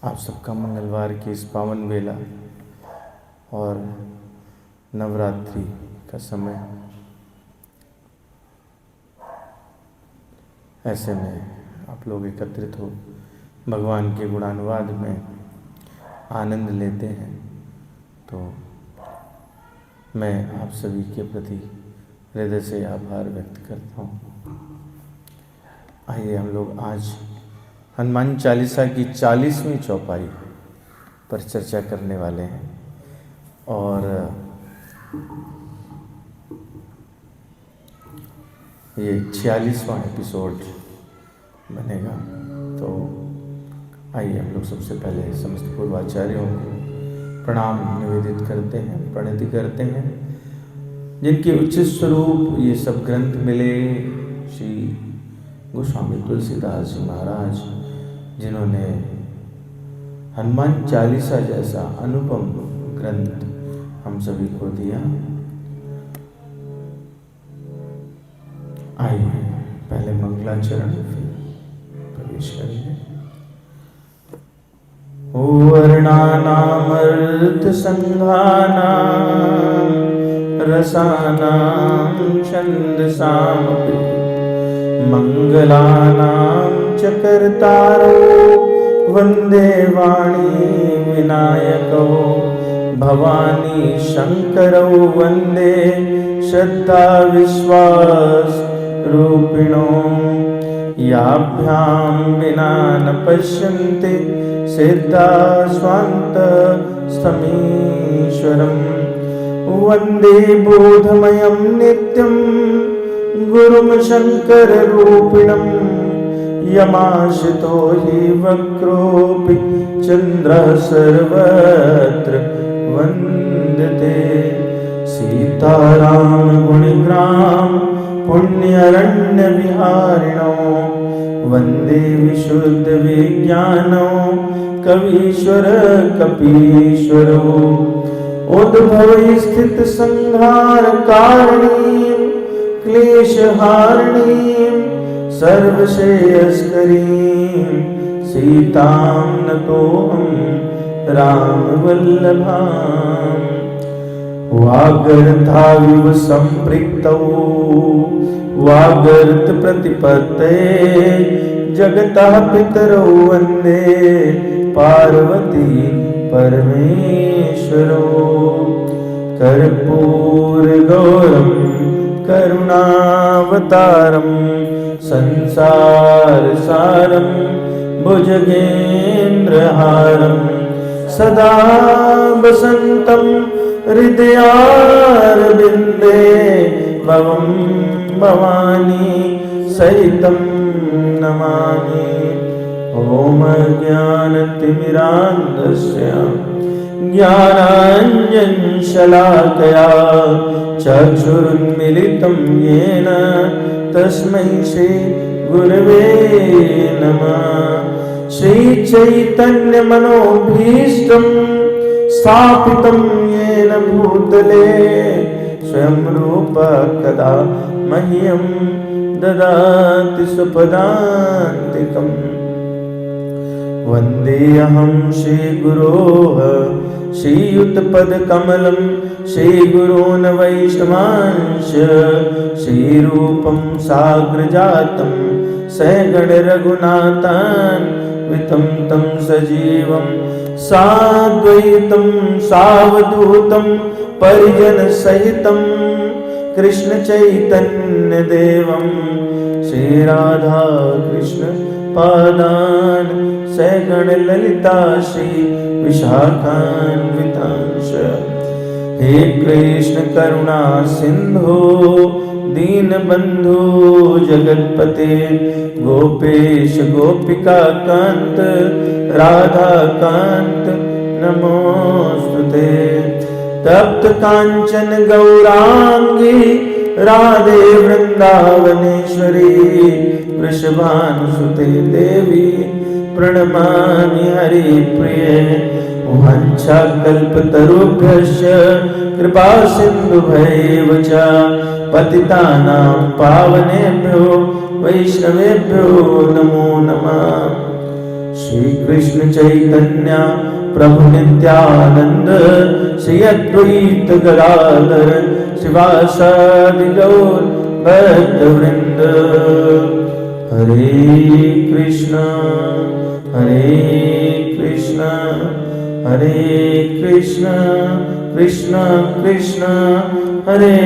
आप सबका मंगलवार की इस पावन वेला और नवरात्रि का समय, ऐसे में आप लोग एकत्रित हो भगवान के गुणानुवाद में आनंद लेते हैं, तो मैं आप सभी के प्रति हृदय से आभार व्यक्त करता हूँ। आइए हम लोग आज हनुमान चालीसा की 40वीं चौपाई पर चर्चा करने वाले हैं और ये 46वां एपिसोड बनेगा। तो आइए हम लोग सबसे पहले समस्त पूर्वाचार्यों को प्रणाम निवेदित करते हैं, प्रणति करते हैं, जिनके उचित स्वरूप ये सब ग्रंथ मिले श्री गोस्वामी तुलसीदास जी महाराज, जिन्होंने हनुमान चालीसा जैसा अनुपम ग्रंथ हम सभी को दिया। आइए पहले मंगलाचरण फिर प्रवेश करेंगे। वर्णानामर्थ संघानां रसानां छन्दसामपि मंगलानां च कर्तारो वन्दे वाणी विनायको भवानी शंकरौ वन्दे श्रद्धा विश्वास रूपिणो याभ्यां विना न पश्यन्ति सिद्धा स्वान्त स्थमीश्वरम् वन्दे बोधमयं नित्यं गुरुं शङ्कररूपिणं यमाश्रितो हि वक्रोऽपि चन्द्रः सर्वत्र वन्दते सीताराम गुणग्राम पुण्यरण्यविहारिणो वन्दे विशुद्ध विज्ञानो कवीश्वर कपीश्वरो उद्भव स्थित संहार कारणीं क्लेशहारिणीं सर्वश्रेयस्करीं सीतां नतोऽहं रामवल्लभाम् वागर्थाविव सम्पृक्तौ वागर्थ प्रतिपत्तये जगतः पितरौ वन्दे पार्वती परमेश्वरो कर्पूरगौरं करुणावतारं संसारसारं भुजगेन्द्रहारं सदा वसन्तं हृदयारविन्दे भवं भवानी सहितं नमामि। ॐ ज्ञानतिमिरान्धस्य ज्ञानाञ्जनशलाकया चक्षुरुन्मीलितं येन तस्मै श्रीगुरवे नमः। श्रीचैतन्यमनोभीष्टं स्थापितं येन भूतले स्वयं रूप कदा मह्यं ददाति सुपदान्तिकम्। वन्देऽहं श्रीगुरोः श्रीयुतपदकमलं श्रीगुरून् वैष्णवांश श्रीरूपं साग्रजातं सहगणरघुनाथान्वितं तं सजीवं साद्वैतं सावधूतं परिजनसहितं कृष्णचैतन्यदेवं श्रीराधा कृष्ण पादान् सहगणललिता श्री विशाखान्वितांश। हे कृष्ण करुणा सिंधु दीनबंधु जगतपते गोपेश गोपिका कांत राधा कांत नमोस्तुते। तप्त कांचन गौरांगी राधे वृंदावनेश्वरी वृषभानुसुते देवी प्रणमामि हरिप्रिये। वाञ्छाकल्पतरुभ्यश्च कृपा सिन्धुभैव च पतितानां पावनेभ्यो वैष्णवेभ्यो नमो नमः। श्री कृष्ण चैतन्य प्रभु नित्यानंद श्री अद्वैत गदाधर शिवासादि गौर भक्तवृंद। हरे कृष्ण हरे कृष्ण कृष्ण कृष्ण हरे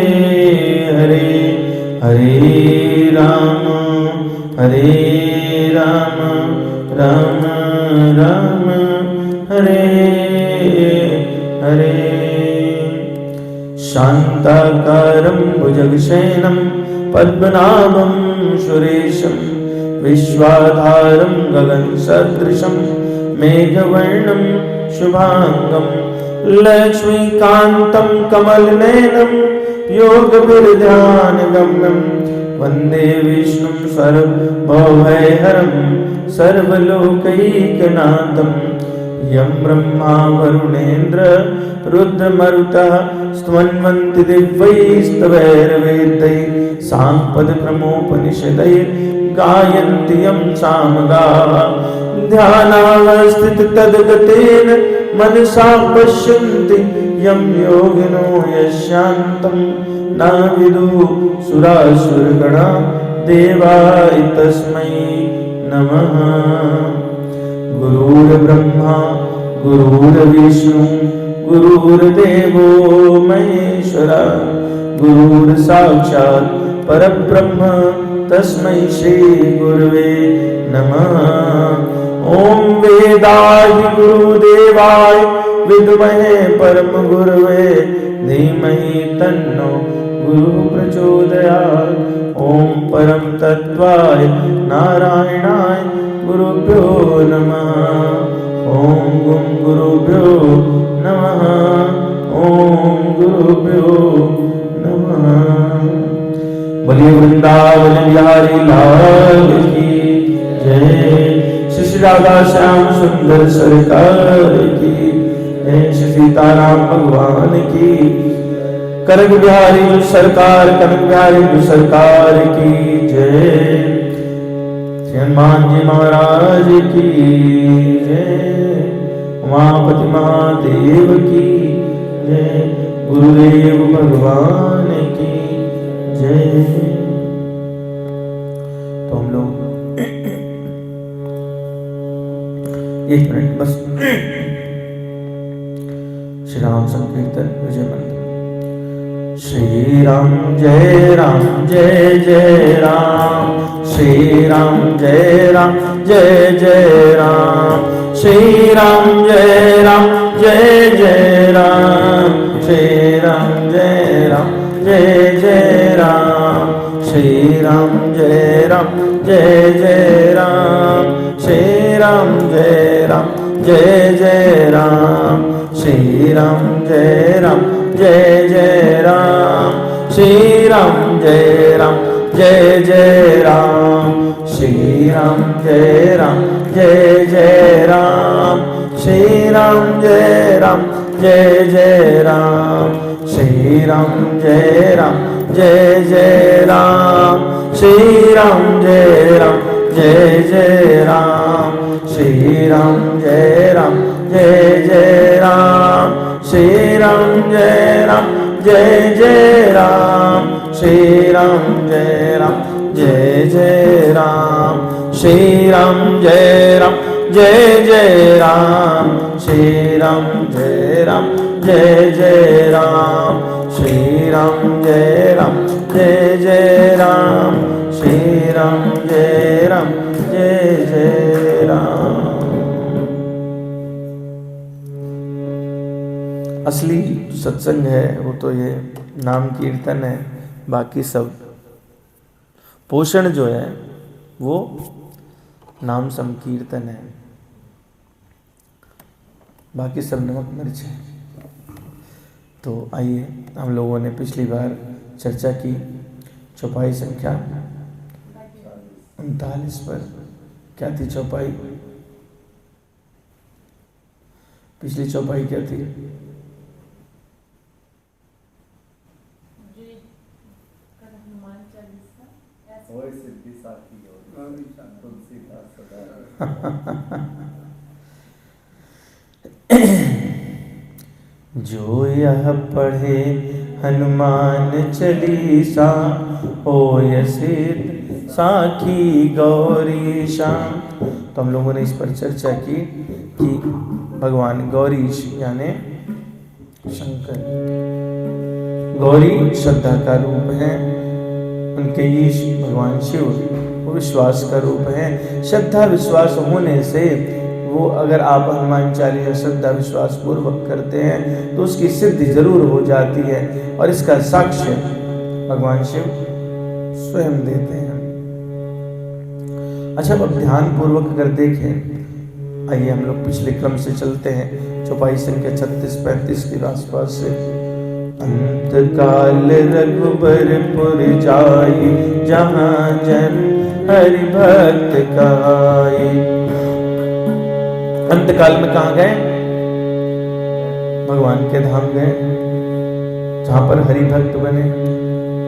हरे, हरे राम राम राम हरे हरे। शांताकारं भुजगशयनं पद्मनाभं सुरेशं विश्वाधारं गगनसदृशं मेघवर्णं शुभांगं लक्ष्मीकान्तं कमलनयनं योगविरध्यानगम्यं वन्दे विष्णुं सर्वभवभयहरं सर्वलोकैकनाथं। यं ब्रह्मा वरुणेन्द्र रुद्रमरुतः स्तवन्वन्ति दिव्यैस्तवैर्वेदैः साङ्गपदक्रमोपनिषदैर्गायन्ति यं सामगाः। ध्यानावस्थिततद्गतेन मनसा पश्यन्ति यं योगिनो यशान्तं न विदुः सुरासुरगणा देवाय तस्मै नमः। गुरुर्ब्रह्मा गुरुर्विष्णु गुरुर्देवो महेश्वरः गुरुर्साक्षात् परब्रह्म तस्मै श्री गुरुवे नमः। ओम वेदाय गुरुदेवाय विद्महे परम गुरुवे धीमहि तन्नो गुरु प्रचोदयात्। ओम परम तत्वाय नारायणाय गुरुभ्यो नमः। ओम गुरुभ्यो नमः। ओम गुरुभ्यो नमः। बोलिए वृंदावन बिहारी लाल की जय। श्री राधा श्याम सुंदर सरकार की जय। श्री सीताराम भगवान की। कनक बिहारी जो सरकार, कनक बिहारी जो सरकार की जय। श्री हनुमान जी महाराज की जय। उमापति महादेव की जय। गुरुदेव भगवान की जय। तो हम लोग एक मिनट बस श्री राम संकीर्तन विजय मंत्र। श्री राम जय जय राम। श्री राम जय जय राम। श्री राम जय जय राम। श्री राम जय जय राम। श्री राम जय जय राम। श्री राम जय जय राम। श्री राम जय जय राम। श्री राम जय जय राम। श्री राम जय जय राम। श्री राम जय जय राम। श्री राम जय जय राम। श्री राम जय जय राम। श्री राम जय जय राम। श्री राम जय जय राम। श्री राम जय जय राम। श्री राम जय जय राम। श्री राम जय जय राम। श्री राम जय जय राम। श्री राम जय जय राम। असली सत्संग है वो तो ये नाम कीर्तन है। बाकी सब पोषण जो है वो नाम संकीर्तन है। बाकी सब नमक मिर्च है। तो आइए, हम लोगों ने पिछली बार चर्चा की चौपाई संख्या 39 पर। क्या थी चौपाई? पिछली चौपाई क्या थी? जो यह पढ़े हनुमान चालीसा होय सिद्ध साखी गौरीशा। तो हम लोगों ने इस पर चर्चा की कि भगवान गौरीश यानी शंकर, गौरी श्रद्धा का रूप है, उनके ईश भगवान शिव वो विश्वास का रूप है। श्रद्धा विश्वास होने से वो अगर आप हनुमान चालीसा श्रद्धा विश्वास पूर्वक करते हैं तो उसकी सिद्धि जरूर हो जाती है, और इसका साक्ष्य भगवान शिव स्वयं देते हैं। अच्छा, अब ध्यान पूर्वक अगर देखें, आइए हम लोग पिछले क्रम से चलते हैं, चौपाई संख्या 36-35 के आसपास से। अंतकाल रघुबरपुर जाई, जहाँ जन हरि भक्त कहाई। अंतकाल में कहाँ गए? भगवान के धाम गए, जहां पर हरि भक्त बने।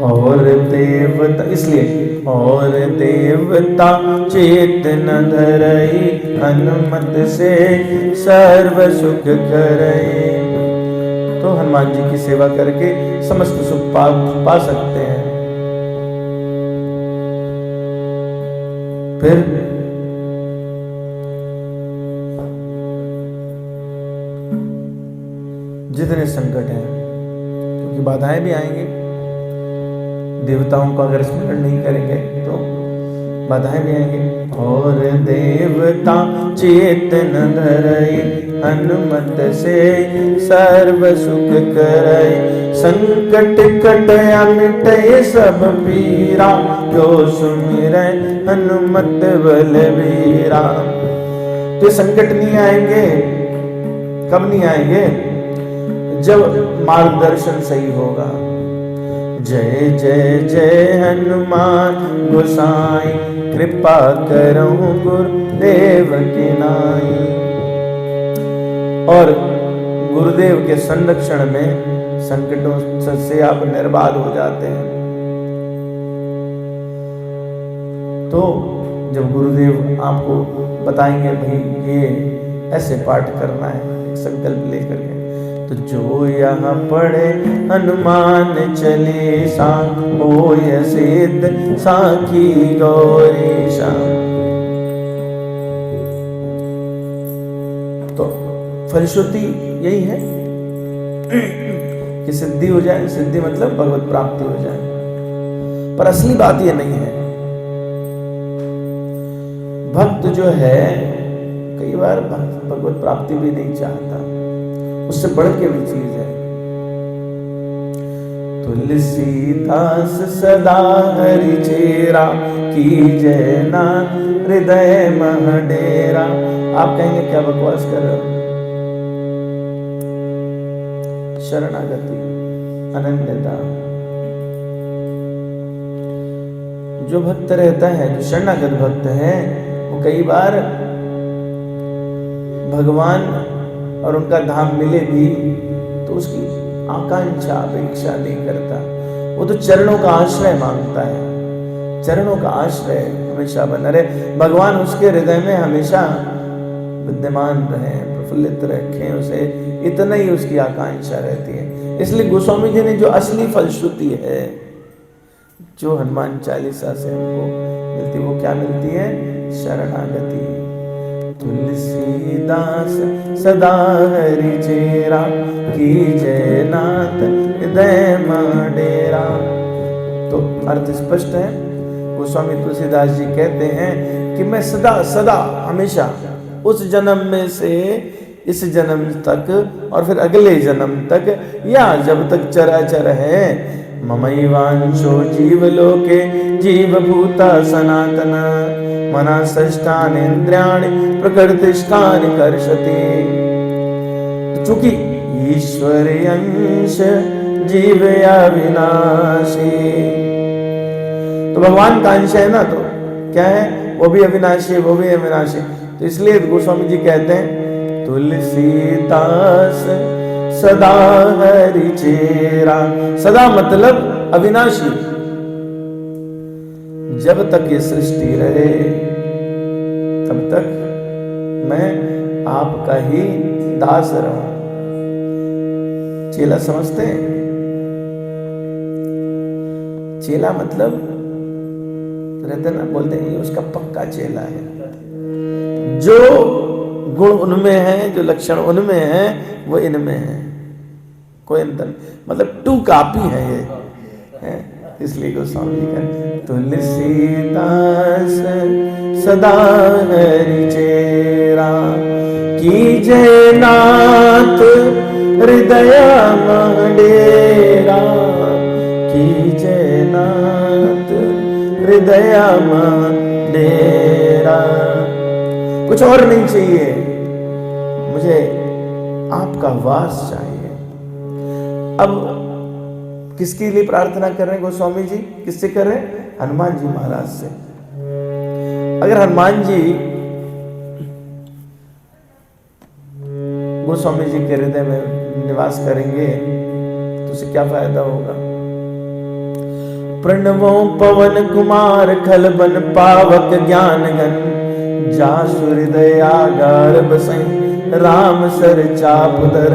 और देवता, इसलिए और देवता चेत न धरई, हनुमत से सर्व सुख करई। तो हनुमान जी की सेवा करके समस्त सुख पा सकते हैं। फिर जितने संकट हैं, क्योंकि बाधाएं भी आएंगी, देवताओं का अगर स्मरण नहीं करेंगे तो बाधाएं भी आएंगी। और देवता चेतन धरई, हनुमत से सर्व सुख करई। संकट कटया मिटय सब पीरा, जो सुमिरै हनुमत बलबीरा। तो संकट नहीं आएंगे, कब नहीं आएंगे? जब मार्गदर्शन सही होगा। जय जय जय हनुमान गोसाई, कृपा करहु गुरुदेव की नाई। और गुरुदेव के संरक्षण में संकटों से आप निर्बाध हो जाते हैं। तो जब गुरुदेव आपको बताएंगे भाई ये ऐसे पाठ करना है, संकल्प लेकर के, तो जो यहाँ पढ़े हनुमान चालीसा, होय सिद्ध साखी गौरीशा। तो फलश्रुति यही है कि सिद्धि हो जाए। सिद्धि मतलब भगवत प्राप्ति हो जाए। पर असली बात ये नहीं है। भक्त जो है कई बार भगवत प्राप्ति भी नहीं चाहता, उससे बढ़ के भी चीज है। तुलसीदास सदा हरि चेरा, कीजय ना हृदय मह डेरा। आप कहेंगे क्या बकवास कर रहे हो? शरणागति, अनन्यता। जो भक्त रहता है, जो शरणागत भक्त है, वो कई बार भगवान और उनका धाम मिले भी तो उसकी आकांक्षा अपेक्षा नहीं करता। वो तो चरणों का आश्रय मांगता है, चरणों का आश्रय हमेशा बना रहे, भगवान उसके हृदय में हमेशा विद्यमान रहे, प्रफुल्लित रखें उसे, इतना ही उसकी आकांक्षा रहती है। इसलिए गोस्वामी जी ने जो असली फलश्रुति है, जो हनुमान चालीसा से हमको मिलती, वो क्या मिलती है? शरणागति। तुलसीदास सदा हरि चेरा, कीजय नाथ हृदय मह डेरा। तो अर्थ स्पष्ट है। गोस्वामी तुलसीदास जी कहते हैं कि मैं सदा सदा हमेशा उस जन्म में से इस जन्म तक और फिर अगले जन्म तक, या जब तक चराचर है, ममैवांशो जीवलोके जीवभूता सनातन, मना षष्ठानीन्द्रियाणि प्रकृतिष्ठानि कर्षति। चूंकि ईश्वर अंश जीव अविनाशी, तो भगवान का अंश है ना, तो क्या है? वो भी अविनाशी, वो भी अविनाशी। तो इसलिए गोस्वामी जी कहते हैं तुलसीदास सदा हरि चेरा। सदा मतलब अविनाशी। जब तक ये सृष्टि रहे तब तक मैं आपका ही दास रहूं। चेला समझते हैं? चेला मतलब रहते ना, बोलते हैं ये उसका पक्का चेला है। जो गुण उनमें है, जो लक्षण उनमें है, वो इनमें है, कोई अंतर, मतलब टू कॉपी है ये है। इसलिए गोस्वामी जी कहते तुलसीदास सदा हरि चेरा, कीजय नाथ हृदय मंडेरा, कीजय नाथ हृदय मंडेरा। कुछ और नहीं चाहिए, मुझे आपका वास चाहिए। अब किसके लिए प्रार्थना कर रहे हैं गोस्वामी जी? किससे कर रहे हैं? हनुमान जी महाराज से। अगर हनुमान जी गोस्वामी जी के हृदय में निवास करेंगे तो उसे क्या फायदा होगा? प्रणवो पवन कुमार खलबन पावक ज्ञान गण, जासु हृदयागार बसई राम सर चाप दर।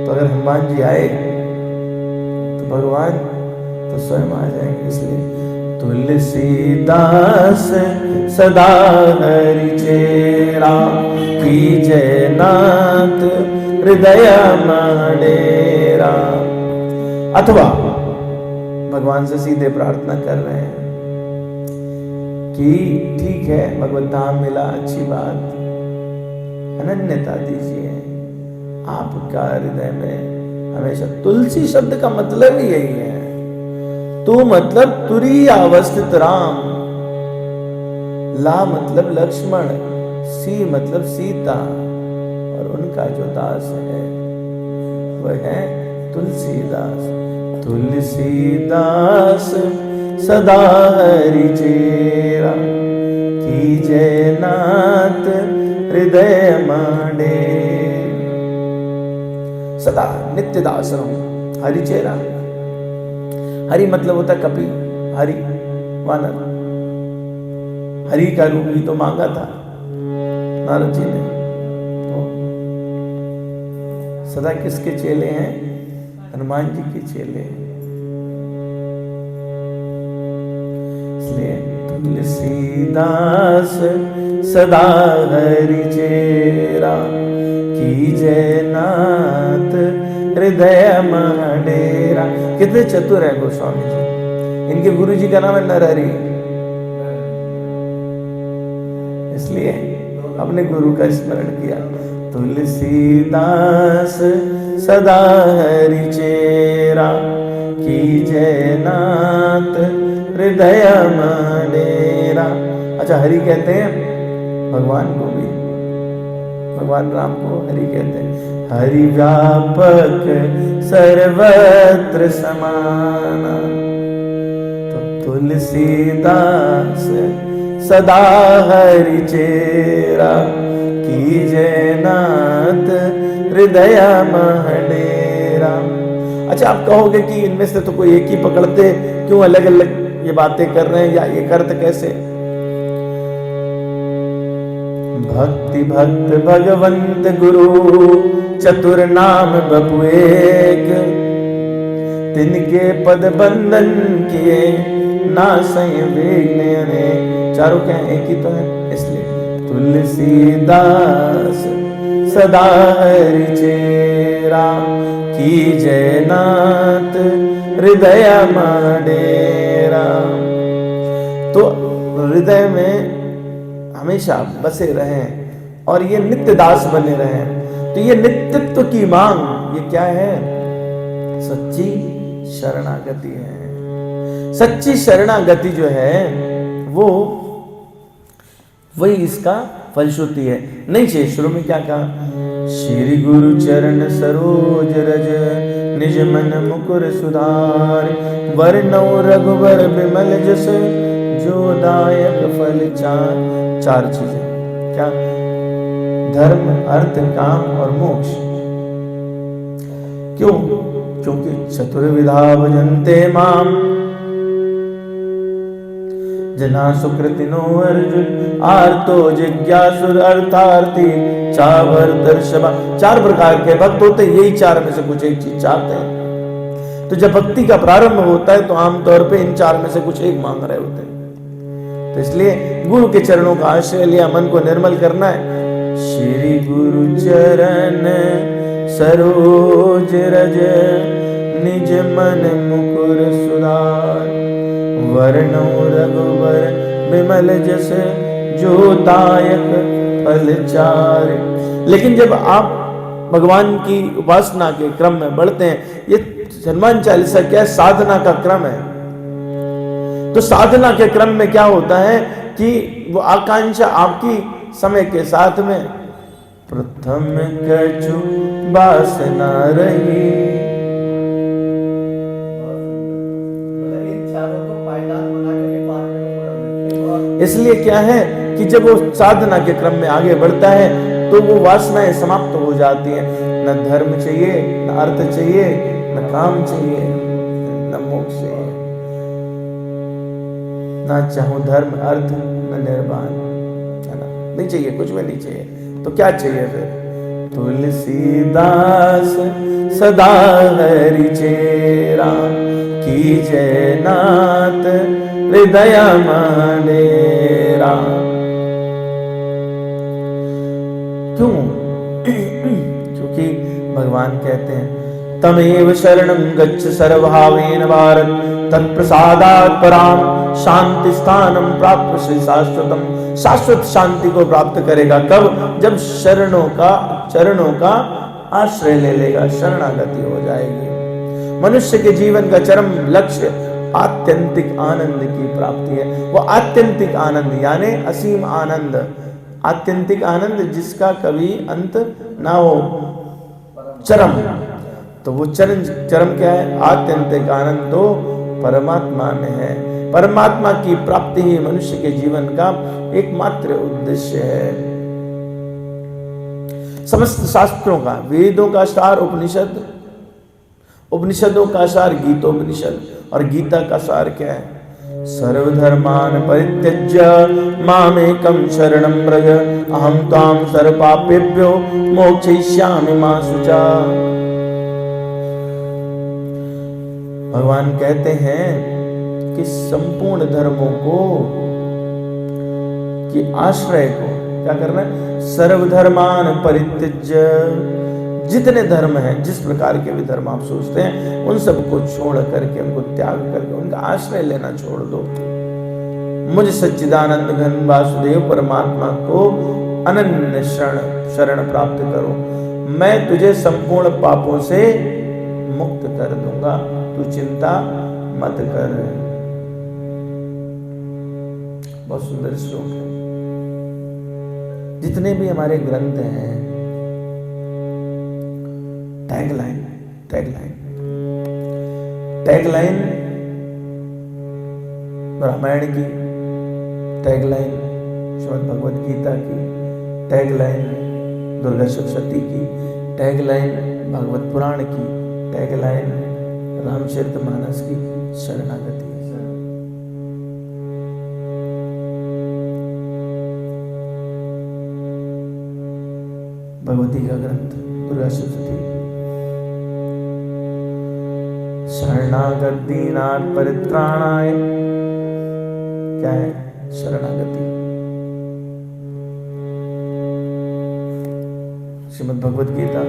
तो अगर हनुमान जी आए तो भगवान तो स्वयं आ जाएंगे। इसलिए तुलसीदास सदा हरि चेरा, कीजय नाथ हृदय मंडेरा। अथवा भगवान से सीधे प्रार्थना कर रहे हैं कि ठीक है भगवत धाम मिला, अच्छी बात, अनन्यता दीजिए आपका हृदय में हमेशा। तुलसी शब्द का मतलब ही यही है, तू मतलब तुरी अवस्थित राम, ला मतलब लक्ष्मण, सी मतलब सीता, और उनका जो दास है वह है तुलसीदास। तुलसीदास सदा हरि चेरा, कीजय नाथ हृदय मंडेरा। सदा नित्य दास रहूं, हरि चेरा। हरि मतलब होता कपि, हरि वानर। हरि का रूप ही तो मांगा था नारद जी ने। तो सदा किसके चेले हैं? हनुमान जी के चेले हैं। इसलिए तुलसीदास सदा हरि चेरा, कीजय नाथ हृदय मंडेरा। कितने चतुर है गोस्वामी जी। इनके गुरु जी का नाम है नरहरि, इसलिए अपने गुरु का स्मरण किया। तुलसीदास सदा हरि चेरा, कीजय नाथ हृदय मंडेरा। अच्छा, हरि कहते हैं भगवान को भी, भगवान राम को हरि कहते हैं। हरि व्यापक सर्वत्र समाना, तो तुलसीदास सदा हरि चेरा, कीजय नाथ हृदय मंडेरा। अच्छा, आप कहोगे कि इनमें से तो कोई एक ही पकड़ते, क्यों अलग अलग ये बातें कर रहे हैं, या ये करते कैसे? भक्ति भक्त भगवंत गुरु चतुर नाम बपु एक, तिनके पद बंधन किए नासय विघ्न। चारों क्या एक ही तो है। इसलिए तुलसीदास सदा हरि चेरा, कीजय नाथ हृदय मंडेरा। तो हृदय में हमेशा बसे रहें और ये नित्य दास बने रहें। तो ये नित्यत्व की मांग, ये क्या है? सच्ची शरणागति है। सच्ची शरणागति जो है वो वही इसका फलश्रुति है। नहीं चाहिए। शुरू में क्या कहा? श्री गुरु चरण सरोज रज, निज मन मुकुर सुधार, वरनौ रघुवर बिमल जस, जो दायक फल चार। चार चीजें क्या? धर्म, अर्थ, काम और मोक्ष। क्यों? क्योंकि चतुर्विधा भजन्ते माम, जना सुकृतिनो अर्जुन आर्तो जिज्ञासुर अर्थार्थी चावर दर्शवा। 4 प्रकार के भक्त होते, यही 4 में से कुछ एक चीज चाहते हैं। तो जब भक्ति का प्रारंभ होता है तो आमतौर पे इन 4 में से कुछ एक मांग रहे होते हैं। तो इसलिए गुरु के चरणों का आश्रय लिया, मन को निर्मल करना है। श्री गुरु चरण सरोज रज निज मन मुकुर सुधार वर्णो रघुवर विमल जस जो दायक फल चार। लेकिन जब आप भगवान की उपासना के क्रम में बढ़ते हैं, ये हनुमान चालीसा क्या है, साधना का क्रम है। तो साधना के क्रम में क्या होता है कि वो आकांक्षा आपकी समय के साथ में प्रथम कछु वासना रही। इसलिए क्या है कि जब वो साधना के क्रम में आगे बढ़ता है तो वो वासनाएं समाप्त हो जाती हैं। न धर्म चाहिए, न अर्थ चाहिए, न काम चाहिए, न मोक्ष चाहिए। ना चाहूं धर्म, अर्थ, न निर्वाण, है ना, नहीं चाहिए, कुछ भी नहीं चाहिए। तो क्या चाहिए फिर? तुलसीदास सदा हरि चेरा कीजय नाथ हृदय मानेरा। क्यों? क्योंकि भगवान कहते हैं तमेव शरणं गच्छ सर्वभावेन भारत तत्प्रसादात् पराम शांति स्थानम प्राप्त श्री शाश्वतम। शाश्वत शांति को प्राप्त करेगा कब? जब चरणों का आश्रय ले लेगा, शरणागति हो जाएगी। मनुष्य के जीवन का चरम लक्ष्य आत्यंतिक आनंद की प्राप्ति है। वो आत्यंतिक आनंद यानी असीम आनंद, आत्यंतिक आनंद जिसका कभी अंत ना हो, चरम। तो वो चरम क्या है? आत्यंतिक आनंद तो परमात्मा में है। परमात्मा की प्राप्ति ही मनुष्य के जीवन का एकमात्र उद्देश्य है। समस्त शास्त्रों का, वेदों का सार उपनिषद, उपनिषदों का सार गीतोपनिषद, और गीता का सार क्या है? सर्वधर्मान परित्यज्य मामेकं शरणं व्रज अहं त्वां सर्वपापेभ्यो मोक्षयिष्यामि मा शुचा। भगवान कहते हैं कि संपूर्ण धर्मों को कि आश्रय को क्या करना है? सर्वधर्मान परित्यज्य, जितने धर्म हैं, जिस प्रकार के भी धर्म आप सोचते हैं, उन सबको छोड़ करके, उनको त्याग करके उनका आश्रय लेना छोड़ दो। मुझ सच्चिदानंद घन वासुदेव परमात्मा को अनन्य शरण प्राप्त करो। मैं तुझे संपूर्ण पापों से मुक्त कर दूंगा, तू चिंता मत कर। बहुत सुंदर श्लोक है। जितने भी हमारे ग्रंथ हैं, टैगलाइन रामायण की, टैगलाइन श्रीमद् भगवद गीता की, टैगलाइन दुर्गा सप्तशती की, टैगलाइन भागवत पुराण की, टैगलाइन रामचरितमानस की शरणागति। भगवती का ग्रंथ दुर्गा सप्तशती। शरणागत दीनार्थ परित्राणाय, क्या है? शरणागति। श्रीमद् भगवद गीता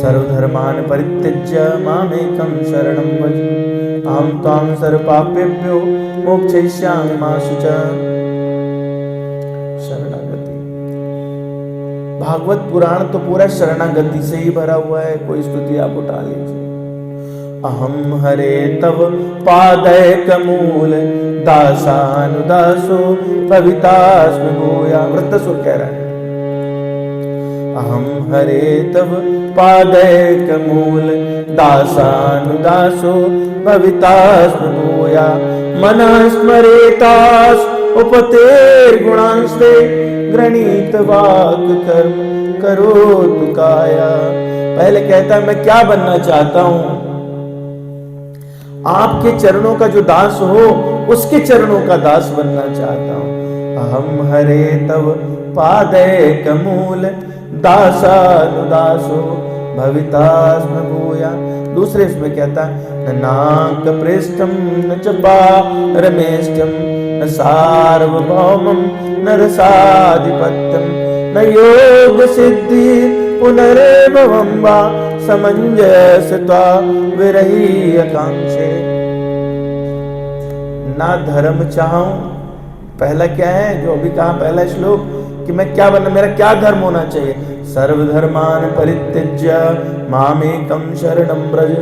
सर्वधर्मान परित्यज्य मामेकं शरणं व्रज अहं त्वां सर्वपापेभ्यो मोक्षयिष्यामि मा शुचा। शरणागति। भागवत पुराण तो पूरा शरणागति से ही भरा हुआ है। कोई स्तुति आप उठा लीजिए। अहम हरे तव पादैकमूल दासानुदासो भवितास्मि भूया। वृत्तसुर कह रहा है अहम हरे तव पादैकमूल दासानुदासो भवितास्मि भूया। मनः स्मरेतास् उपतेर्गुणांस्ते गृणीत वाक् कर्म करोतु काया। पहले कहता है मैं क्या बनना चाहता हूं? आपके चरणों का जो दास हो उसके चरणों का दास बनना चाहता हूं। अहम हरे तव पादे कमूल दासानुदासो भवितास्म भूया। दूसरे इसमें कहता न नाक पृष्ठम न च पारमेष्ठम न सार्वभौमम न रसाधिपत्यम न योग सिद्धि पुनरेभवं वा समंजसत्वा विरही आकांक्षे। ना धर्म चाहूं, पहला क्या है जो अभी कहा पहला श्लोक कि मैं क्या बनना, मेरा क्या धर्म होना चाहिए, सर्वधर्मान परित्यज्य मामेकं शरणं व्रज।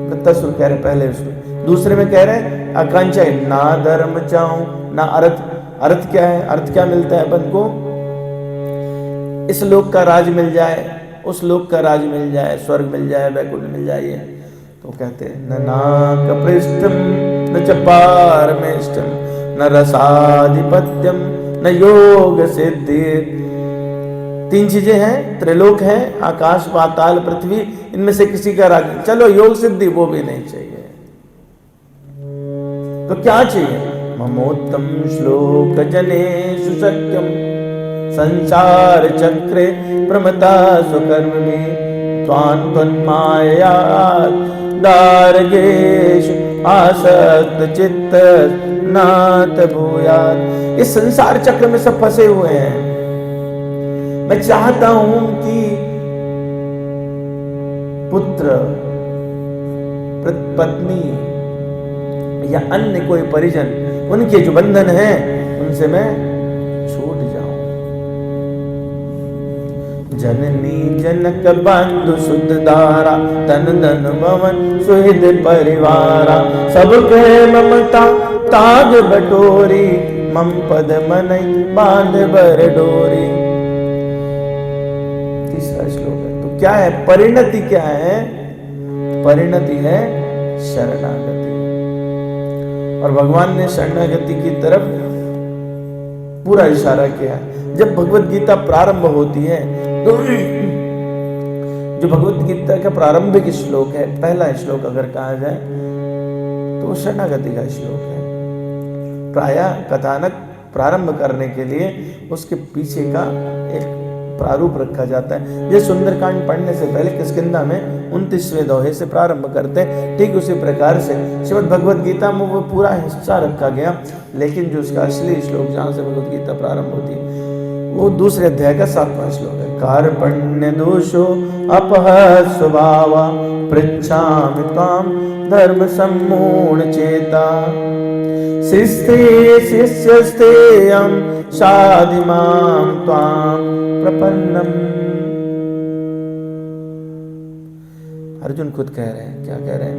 वृत्तासुर कह रहे पहले उसमें। दूसरे में कह रहे आकांक्षा है ना धर्म चाहूं ना अर्थ। अर्थ क्या है, अर्थ क्या मिलता है अपन को, इस लोक का राज मिल जाए, उस लोक का राज मिल जाए, स्वर्ग मिल जाए, वैकुंठ मिल जाए। तो कहते हैं न नाक पृष्ठम न च पारमेष्ठम न रसाधिपत्यम न योग सिद्धि। तीन चीजें हैं, त्रिलोक है, आकाश पाताल पृथ्वी, इनमें से किसी का राज। चलो योग सिद्धि वो भी नहीं चाहिए, तो क्या चाहिए, ममोत्तम श्लोक जनेषु शक्यम संसार चक्रे प्रमता स्वकर्म में त्वान्माया दारगेश आसक्त चित्त नाथ भूयात्। इस संसार चक्र में सब फंसे हुए हैं। मैं चाहता हूं कि पुत्र पत्नी या अन्य कोई परिजन, उनके जो बंधन है उनसे मैं छूट जाऊं। जननी जनक बंधु शुद्ध दारा तन धन भवन सुहृद परिवारा सबके ममता ताग बटोरी मम पद मनई बांध बर डोरी। तीसरा श्लोक है। तो क्या है परिणति, क्या है परिणति है शरणागति। और भगवान ने शरणागति की तरफ पूरा इशारा किया। जब भगवत गीता प्रारंभ होती है तो जो भगवत गीता का प्रारंभिक श्लोक है, पहला श्लोक अगर कहा जाए तो वो शरणागति का श्लोक है। प्रायः कथानक प्रारंभ करने के लिए उसके पीछे का एक प्रारूप रखा जाता है। ये सुंदरकांड पढ़ने से पहले किष्किंधा में 29वें दोहे से प्रारंभ करते हैं। ठीक उसी प्रकार से श्रीमद् भगवत गीता में वो पूरा हिस्सा रखा गया, लेकिन जो उसका असली श्लोक जहाँ से भगवत गीता प्रारंभ होती है वो दूसरे अध्याय का 7वां श्लोक है। कार्पण्य दोषो अपह स्वभाव पृच्छामि त्वां धर्म सम्मूढ़ चेता शिस्ते शिष्यस्तेयं शाधिमां त्वां प्रपन्नम। अर्जुन खुद कह रहे हैं, क्या कह रहे हैं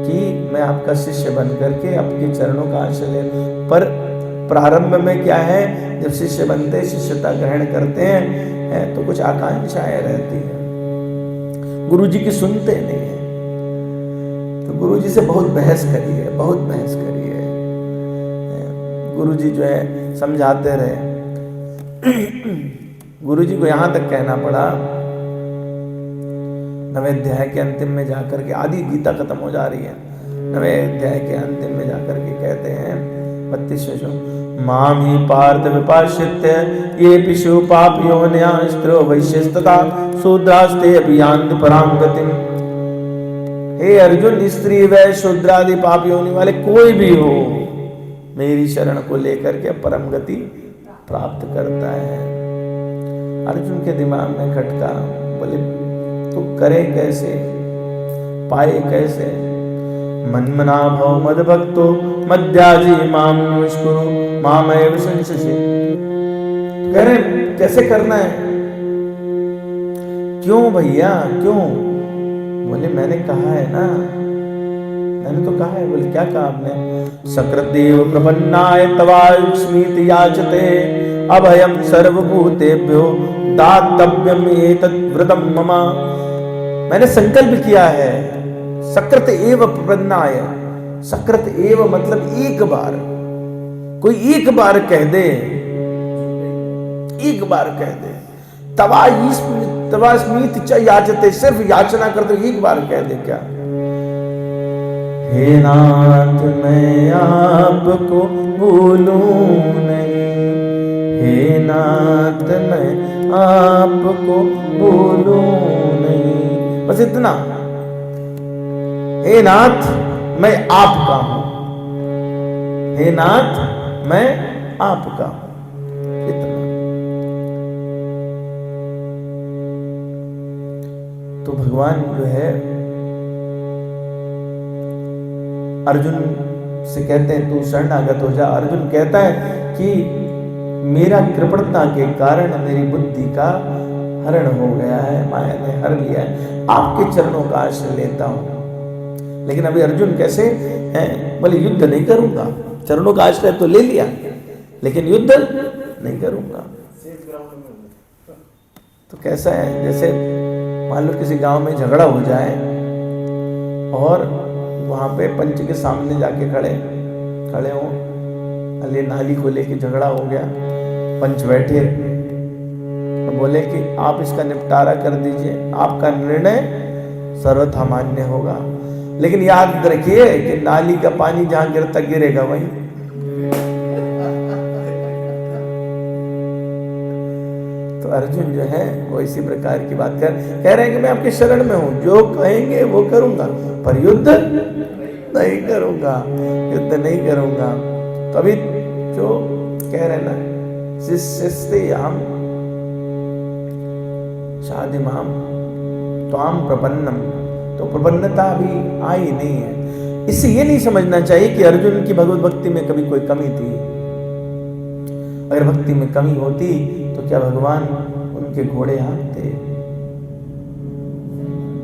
कि मैं आपका शिष्य बन करके आपके चरणों का आश्रय ले। पर प्रारंभ में क्या है, जब शिष्य बनते शिष्यता ग्रहण करते हैं तो कुछ आकांक्षाएं रहती हैं, गुरुजी की सुनते नहीं है। तो गुरुजी से बहुत बहस करिए, बहुत बहस करिए। गुरुजी जो है समझाते रहे। गुरुजी को यहां तक कहना पड़ा 9वें अध्याय के अंतिम में जाकर के, आधी गीता खत्म हो जा रही है, 9वें अध्याय के अंतिम में जाकर के कहते हैं 32वें श्लोक, माम ही पार्थ विपाश्यत्य ये पिशु पापयोन्या स्त्रो वैश्यस्तथा शूद्रास्ते अभियान्त पराम गतिम। हे अर्जुन, स्त्री वै शूद्रादि पाप योनि वाले कोई भी हो, मेरी शरण को लेकर के परम गति प्राप्त करता है। अर्जुन के दिमाग में खटका, बोले तो करे कैसे, पाए कैसे। मन्मना भव मद भक्तो मद्याजी माम नमस्कुरु मामैव संशसि। कह रहे कैसे करना है, क्यों भैया क्यों? बोले मैंने कहा है ना, मैंने तो कहा है। बोले क्या कहा आपने? सकृदेव प्रपन्नाय तवास्मीत याचते अभयम सर्वभूतेभ्यो दातव्यम एतत् व्रतम मम। मैंने संकल्प किया है, सकृत एव प्रपन्नाय, सकृत एव मतलब एक बार, कोई एक बार कह दे, एक बार कह दे, तवास्मीत च याचते, सिर्फ याचना करते एक बार कह दे क्या, हे नाथ मैं आपको भूलूं नहीं, हे नाथ मैं आपको भूलूं नहीं। बस इतना, हे नाथ मैं आपका हूं, हे नाथ मैं आपका हूं, इतना। तो भगवान जो है अर्जुन से कहते हैं तू शरणागत हो जा। अर्जुन कहता है कि मेरा कृपणता के कारण मेरी बुद्धि का हरण हो गया है, माया ने हर लिया है, आपके चरणों का आश्रय लेता हूं। लेकिन अभी अर्जुन कैसे है, बोले युद्ध नहीं करूंगा, चरणों का आश्रय तो ले लिया लेकिन युद्ध नहीं करूंगा। तो कैसा है, जैसे मान लो किसी गांव में झगड़ा हो जाए और वहां पे पंच के सामने जाके खड़े हो, अले नाली को लेके झगड़ा हो गया, पंच बैठे तो बोले कि आप इसका निपटारा कर दीजिए, आपका निर्णय सर्वथा मान्य होगा, लेकिन याद रखिए कि नाली का पानी जहां गिरता गिरेगा वहीं। तो अर्जुन जो है वो इसी प्रकार की बात कह रहे हैं कि मैं आपके शरण में हूं, जो कहेंगे वो करूंगा, पर युद्ध नहीं करूंगा, युद्ध नहीं करूंगा। तो अभी जो कह रहे ना शिष्यस्ते हम शादी माम तो आम प्रपन्नम, तो प्रपन्नता अभी आई नहीं है। इससे ये नहीं समझना चाहिए कि अर्जुन की भगवत भक्ति में कभी कोई कमी थी। अगर भक्ति में कमी होती तो क्या भगवान उनके घोड़े हाँकते,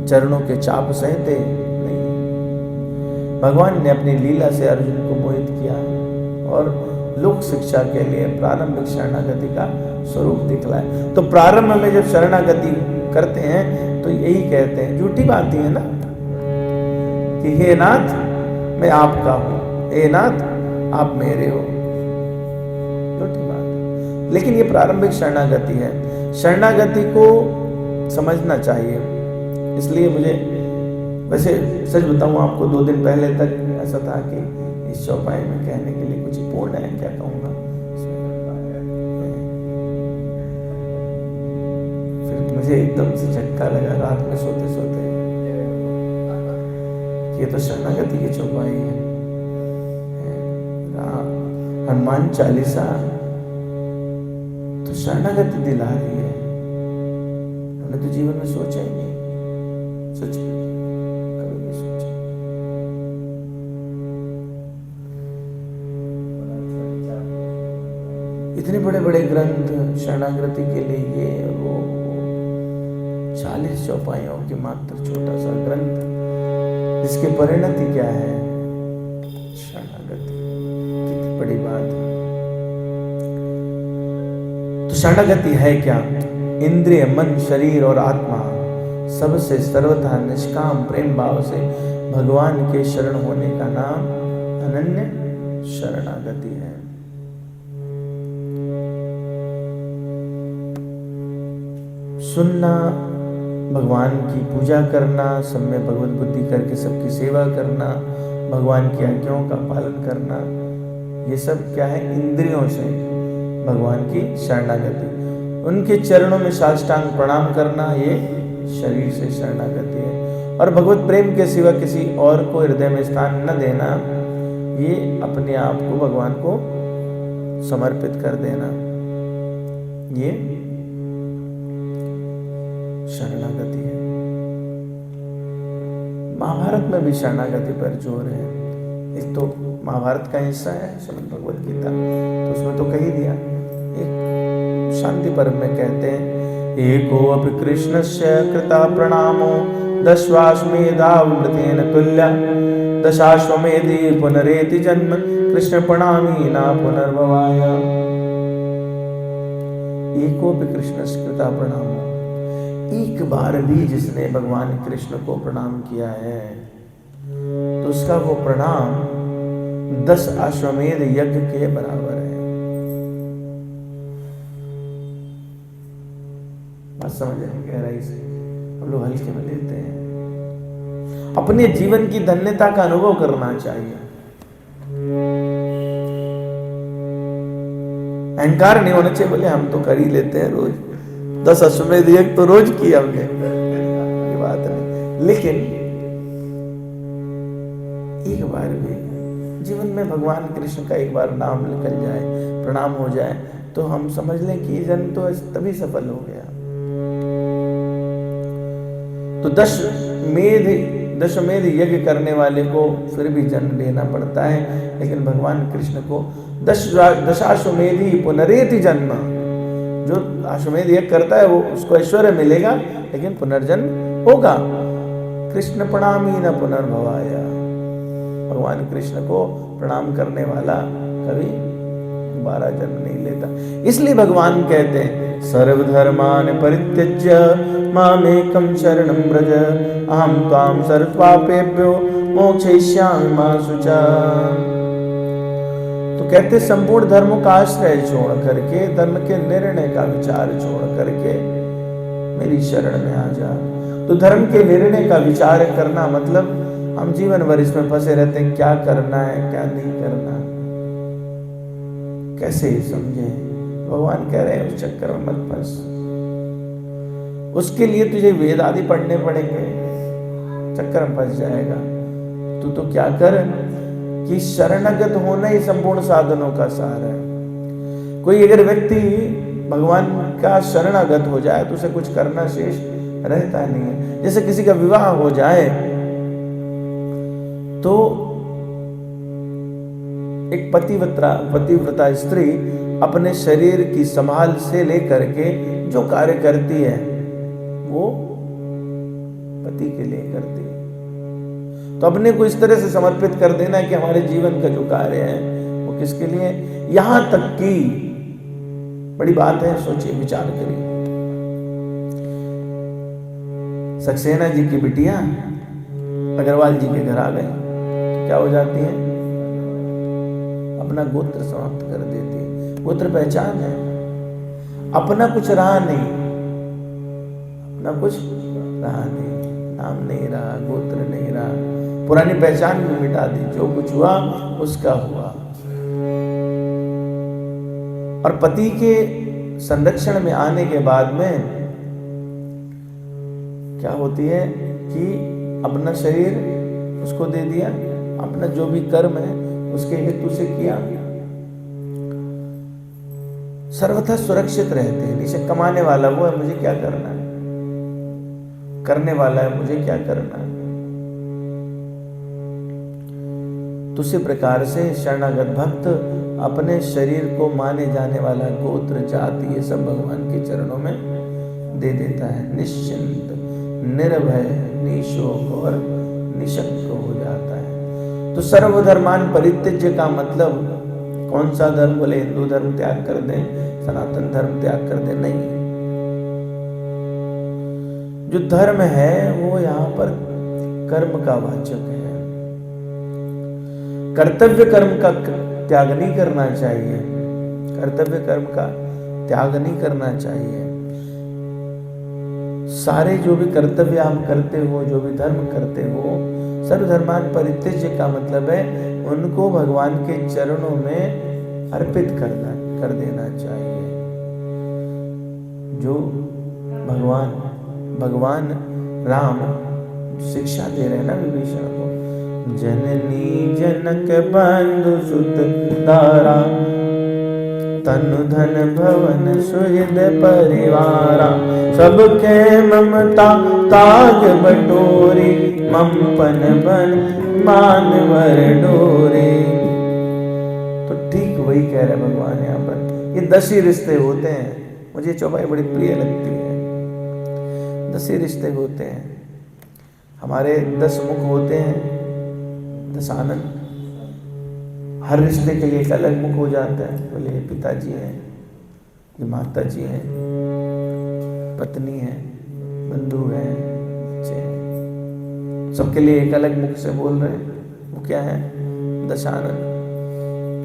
चरणों के चाप सहते? नहीं, भगवान ने अपनी लीला से अर्जुन को मोहित किया और लोक शिक्षा के लिए प्रारंभिक शरणागति का स्वरूप दिखलाया। तो प्रारंभ में जब शरणागति करते हैं तो यही कहते हैं, झूठी बात ही है ना कि हे नाथ मैं आपका हूं, हे नाथ आप मेरे हो, झूठी बात है। लेकिन ये प्रारंभिक शरणागति है, शरणागति को समझना चाहिए। इसलिए मुझे वैसे सच बताऊं आपको, 2 दिन पहले तक ऐसा था कि इस चौपाई में कहने के लिए कुछ पूर्ण है, क्या कहूंगा, फिर मुझे एकदम से झटका लगा रात में सोते सोते, ये तो शरणागति की चौपाई है। हनुमान चालीसा तो शरणागति दिला रही है, हमने तो जीवन में सोचा ही नहीं, सच कभी नहीं सोचा। इतने बड़े बड़े ग्रंथ शरणागति के लिए, ये वो 40 चौपाइयों के मात्र छोटा सा ग्रंथ, जिसकी परिणति क्या है, शरणागति। कितनी बड़ी बात है। तो शरणागति है क्या? इंद्रिय, मन, शरीर और आत्मा सबसे सर्वथा निष्काम प्रेम भाव से भगवान के शरण होने का नाम अनन्य शरणागति है। सुनना, भगवान की पूजा करना, सब में भगवत बुद्धि करके सबकी सेवा करना, भगवान की आज्ञाओं का पालन करना, ये सब क्या है? इंद्रियों से भगवान की शरणागति। उनके चरणों में साष्टांग प्रणाम करना, ये शरीर से शरणागति है। और भगवत प्रेम के सिवा किसी और को हृदय में स्थान न देना, ये अपने आप को भगवान को समर्पित कर देना, ये शरणागति है। महाभारत में भी शरणागति पर जोर है। एक तो महाभारत का हिस्सा है श्रीमद् भगवद गीता, तो उसमें तो कह ही दिया। एक शांति पर्व में कहते हैं, एको अपि कृष्णस्य कृता प्रणामो दशाश्वमेधावृतेन तुल्य, दशाश्वमेधि पुनरेति जन्म कृष्ण प्रणामी ना पुनर्भवाय। एको अपि कृष्णस्य कृता प्रणामो, एक बार भी जिसने भगवान कृष्ण को प्रणाम किया है तो उसका वो प्रणाम 10 अश्वमेध यज्ञ के बराबर है। बात समझ गहराई से, हम लोग हल्के में लेते हैं। अपने जीवन की धन्यता का अनुभव करना चाहिए। अहंकार नहीं होना चाहिए, बोले हम तो कर ही लेते हैं रोज, 10 अश्वमेध यज्ञ तो रोज किया हमने, ये बात नहीं। लेकिन एक बार भी जीवन में भगवान कृष्ण का एक बार नाम निकल जाए, प्रणाम हो जाए, तो हम समझ लें कि ये जन्म तो तभी सफल हो गया। तो दशमेध यज्ञ करने वाले को फिर भी जन्म लेना पड़ता है, लेकिन भगवान कृष्ण को दशाश्वमेधी पुनरेति जन्म, जो अश्वमेध यज्ञ करता है वो उसको ऐश्वर्य मिलेगा, लेकिन पुनर्जन्म होगा। कृष्ण प्रणामी न पुनर्भवाया, भगवान कृष्ण को प्रणाम करने वाला कभी दोबारा जन्म नहीं लेता। इसलिए भगवान कहते हैं सर्वधर्मान परित्यज्य मामेकं शरणं व्रज अहं त्वां सर्वपापेभ्यो मोक्षयिष्यामि मा शुचा। तो कहते संपूर्ण धर्मों का आश्रय छोड़ करके, धर्म के निर्णय का विचार छोड़ करके मेरी शरण में आ जा। तो धर्म के निर्णय का विचार करना मतलब हम जीवन भर इसमें फंसे रहते हैं, क्या करना है क्या नहीं करना, कैसे समझे। भगवान कह रहे हैं उस चक्कर में मत फंस, उसके लिए तुझे वेद आदि पढ़ने पड़ेंगे, चक्कर में फंस जाएगा। तू तो क्या कर कि शरणागत होना ही संपूर्ण साधनों का सार है। कोई अगर व्यक्ति भगवान का शरणागत हो जाए तो उसे कुछ करना शेष रहता नहीं है। जैसे किसी का विवाह हो जाए तो एक पतिव्रता स्त्री अपने शरीर की संभाल से लेकर के जो कार्य करती है वो पति के लिए करती है। तो अपने को इस तरह से समर्पित कर देना है कि हमारे जीवन का जो कार्य है वो किसके लिए, यहां तक कि बड़ी बात है, सोचिए विचार करिए। सक्सेना जी की बिटिया अग्रवाल जी के घर आ गई तो क्या हो जाती है, अपना गोत्र समाप्त कर देती है। गोत्र पहचान है, अपना कुछ रहा नहीं, अपना कुछ रहा नहीं, नाम नहीं रहा, गोत्र नहीं रहा, पुरानी पहचान भी मिटा दी, जो कुछ हुआ उसका हुआ। और पति के संरक्षण में आने के बाद में क्या होती है कि अपना शरीर उसको दे दिया, अपना जो भी कर्म है उसके हेतु से किया, सर्वथा सुरक्षित रहते हैं। इसे कमाने वाला वो है, मुझे क्या करना है, करने वाला है, मुझे क्या करना है। तो उसी प्रकार से शरणागत भक्त अपने शरीर को माने जाने वाला गोत्र जाति ये सब भगवान के चरणों में दे देता है, निश्चिंत निर्भय निशोक और निशंक हो जाता है। तो सर्वधर्मान परित्यज्य का मतलब कौन सा धर्म, बोले हिंदू धर्म त्याग कर दें, सनातन धर्म त्याग कर दें, नहीं। जो धर्म है वो यहाँ पर कर्म का वाचक है, कर्तव्य कर्म का त्याग नहीं करना चाहिए, कर्तव्य कर्म का त्याग नहीं करना चाहिए। सारे जो भी कर्तव्य आप करते हो, जो भी धर्म करते हो, सर्वधर्मान परित्यज्य का मतलब है उनको भगवान के चरणों में अर्पित कर देना चाहिए। जो भगवान राम शिक्षा दे रहे हैं ना विभीषण को, जननी जनक बंधु सुत दारा तनु धन भवन सुहृद परिवारा सबके ममता ताग बटोरी ममपन बन मानवर डोरे। तो ठीक वही कह रहे भगवान यहाँ पर। ये 10 ही रिश्ते होते हैं, मुझे चौपाई बड़ी प्रिय लगती है। 10 ही रिश्ते होते हैं, हमारे 10 मुख होते हैं, 10 आनंद। हर रिश्ते के लिए एक अलग मुख हो जाता है। बोले ये पिताजी हैं, ये माता जी हैं, पत्नी है, बंधु है, बच्चे हैं, सबके लिए एक अलग मुख से बोल रहे हैं। वो क्या है, दशानन।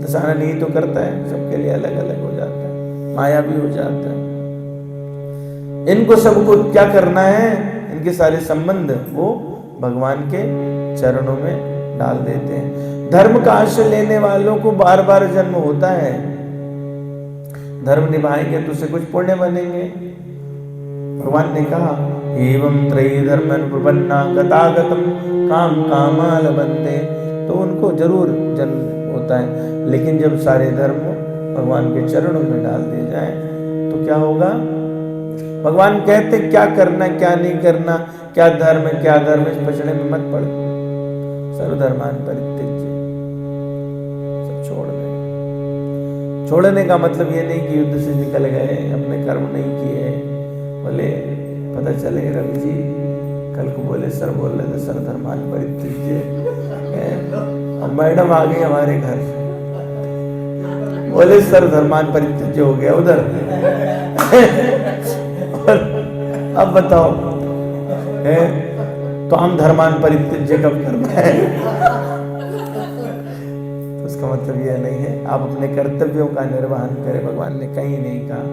दशानन ही तो करता है, सबके लिए अलग अलग हो जाता है, माया भी हो जाता है। इनको सबको क्या करना है, इनके सारे संबंध वो भगवान के चरणों में डाल देते हैं। धर्म का आश्रय लेने वालों को बार बार जन्म होता है। धर्म निभाएंगे तो उसे कुछ पुण्य बनेंगे। भगवान ने कहा एवं त्रयी धर्म प्रपन्ना गतागतम काम कामाल बनते, तो उनको जरूर जन्म होता है। लेकिन जब सारे धर्म भगवान के चरणों में डाल दिए जाए तो क्या होगा? भगवान कहते क्या करना क्या नहीं करना, क्या धर्म है क्या धर्म, इस पचड़े में मत पड़। सर्वधर्मान परित्यज्य, सब छोड़ दे। छोड़ने का मतलब ये नहीं कि युद्ध से निकल गए, अपने कर्म नहीं किए। बोले पता चले रवि जी कल को बोले सर बोल रहे थे सर्वधर्मान परित्यज्य, अब मैडम आ गई हमारे घर, बोले सर्वधर्मान परित्यज्य हो गया उधर। अब बताओ तो हम धर्मान परित्यज्य कब करना है? तो उसका मतलब यह नहीं है, आप अपने कर्तव्यों का निर्वहन करें। भगवान ने कहीं नहीं कहा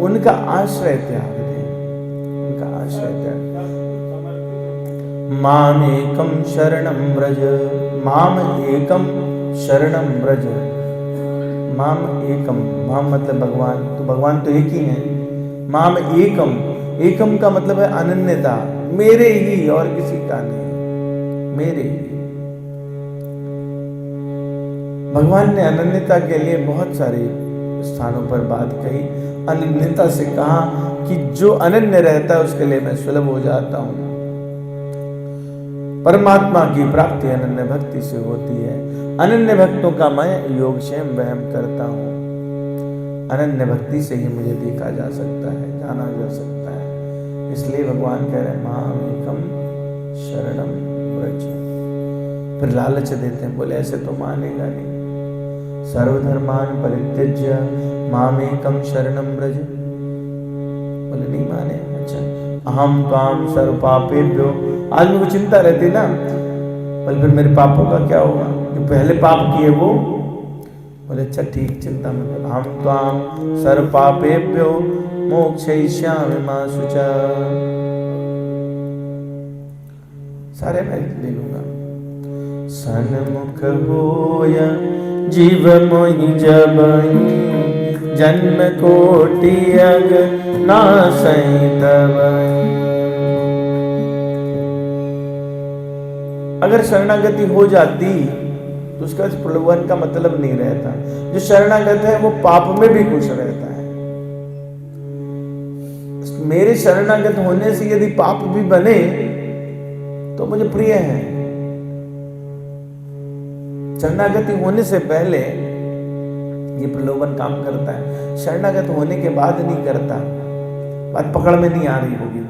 उनका आश्रय त्याग दें, उनका आश्रय त्याग। माम एकम शरणम व्रज, माम एकम शरणम व्रज। माम एकम, माम मतलब भगवान, तो भगवान तो एक ही है। माम एकम, एकम का मतलब है अनन्यता, मेरे ही और किसी का नहीं, मेरे ही। भगवान ने अनन्यता के लिए बहुत सारे स्थानों पर बात कही। अनन्यता से कहा कि जो अनन्य रहता है उसके लिए मैं सुलभ हो जाता हूं। परमात्मा की प्राप्ति अनन्य भक्ति से होती है। अनन्य भक्तों का मैं योगक्षेम वहम करता हूं। अनन्य भक्ति से ही मुझे देखा जा सकता है, जाना जा सकता है। इसलिए भगवान कह रहे हैं माम एकम शरणम व्रज। फिर लालच देते हैं, बोले ऐसे तो मानेगा नहीं। सर्वधर्मान परित्यज्य माम एकम शरणम व्रज, बोले नहीं माने। अच्छा अहम त्वाम सर्व पापेभ्यो, आदमी को चिंता रहती ना, बोले फिर मेरे पापों का क्या होगा, जो पहले पाप किए वो। बोले अच्छा ठीक, चिंता मत करो। हम त्वाम सर्व पापेभ्यो मोक्षयिष्यामि मा शुचा, सारे मैं ले लूंगा। सन्मुख होय जीव मोहि जबहि, जन्म कोटि अग नासहि तबहि। अगर शरणागति हो जाती तो उसका प्रलोभन का मतलब नहीं रहता। जो शरणागत है वो पाप में भी खुश रहता है। मेरे शरणागत होने से यदि पाप भी बने तो मुझे प्रिय है। शरणागति होने से पहले ये प्रलोभन काम करता है, शरणागत होने के बाद नहीं करता। बात पकड़ में नहीं आ रही होगी।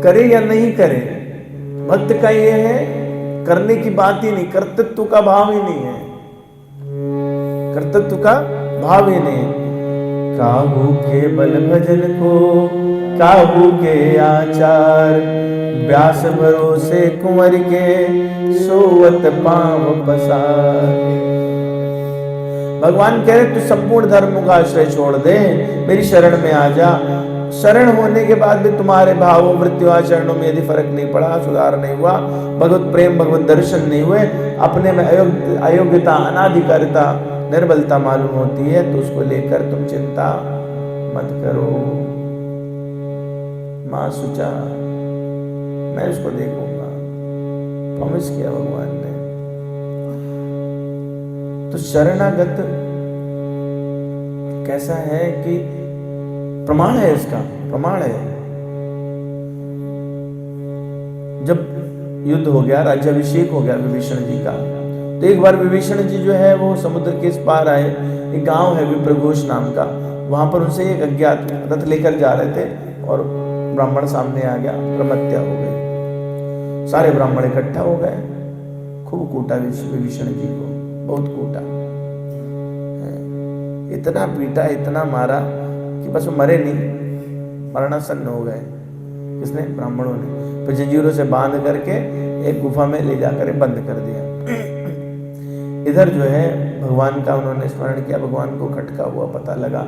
करे या नहीं करे, भक्त का ये है करने की बात ही नहीं, कर्तृत्व का भाव ही नहीं है, कर्तृत्व का भाव ही नहीं। काहू के बल भजन को काहू के आचार, व्यास भरोसे कुंवर के सोवत पांव पसार। भगवान कह रहे तू संपूर्ण धर्मों का आश्रय छोड़ दे, मेरी शरण में आ जा। शरण होने के बाद भी तुम्हारे भावों वृत्तियों आचरणों में यदि फर्क नहीं पड़ा, सुधार नहीं हुआ, भगवत प्रेम भगवत दर्शन नहीं हुए, अपने में अयोग्यता अनाधिकारिता निर्बलता मालूम होती है, तो उसको लेकर तुम चिंता मत करो। मां सुचा, मैं उसको देखूंगा, प्रॉमिस किया भगवान ने। तो शरणागत कैसा है कि प्रमाण है, इसका प्रमाण है। जब युद्ध हो गया, राज्याभिषेक हो गया विभीषण जी का, तो एक बार विभीषण जी जो है वो समुद्र के इस पार आए। एक गांव है विप्रघोष नाम का, वहां पर उनसे एक अज्ञात रथ लेकर जा रहे थे और ब्राह्मण सामने आ गया, ब्रह्महत्या हो गई। सारे ब्राह्मण इकट्ठा हो गए, खूब कूटा विभीषण जी को, बहुत कूटा, इतना पीटा इतना मारा कि बस वो मरे नहीं, मरणासन्न हो गए। किसने? ब्राह्मणों ने। फिर जंजीरों से बांध करके एक गुफा में ले जाकर बंद कर दिया। इधर जो है भगवान का उन्होंने स्मरण किया, भगवान को खटका हुआ पता लगा,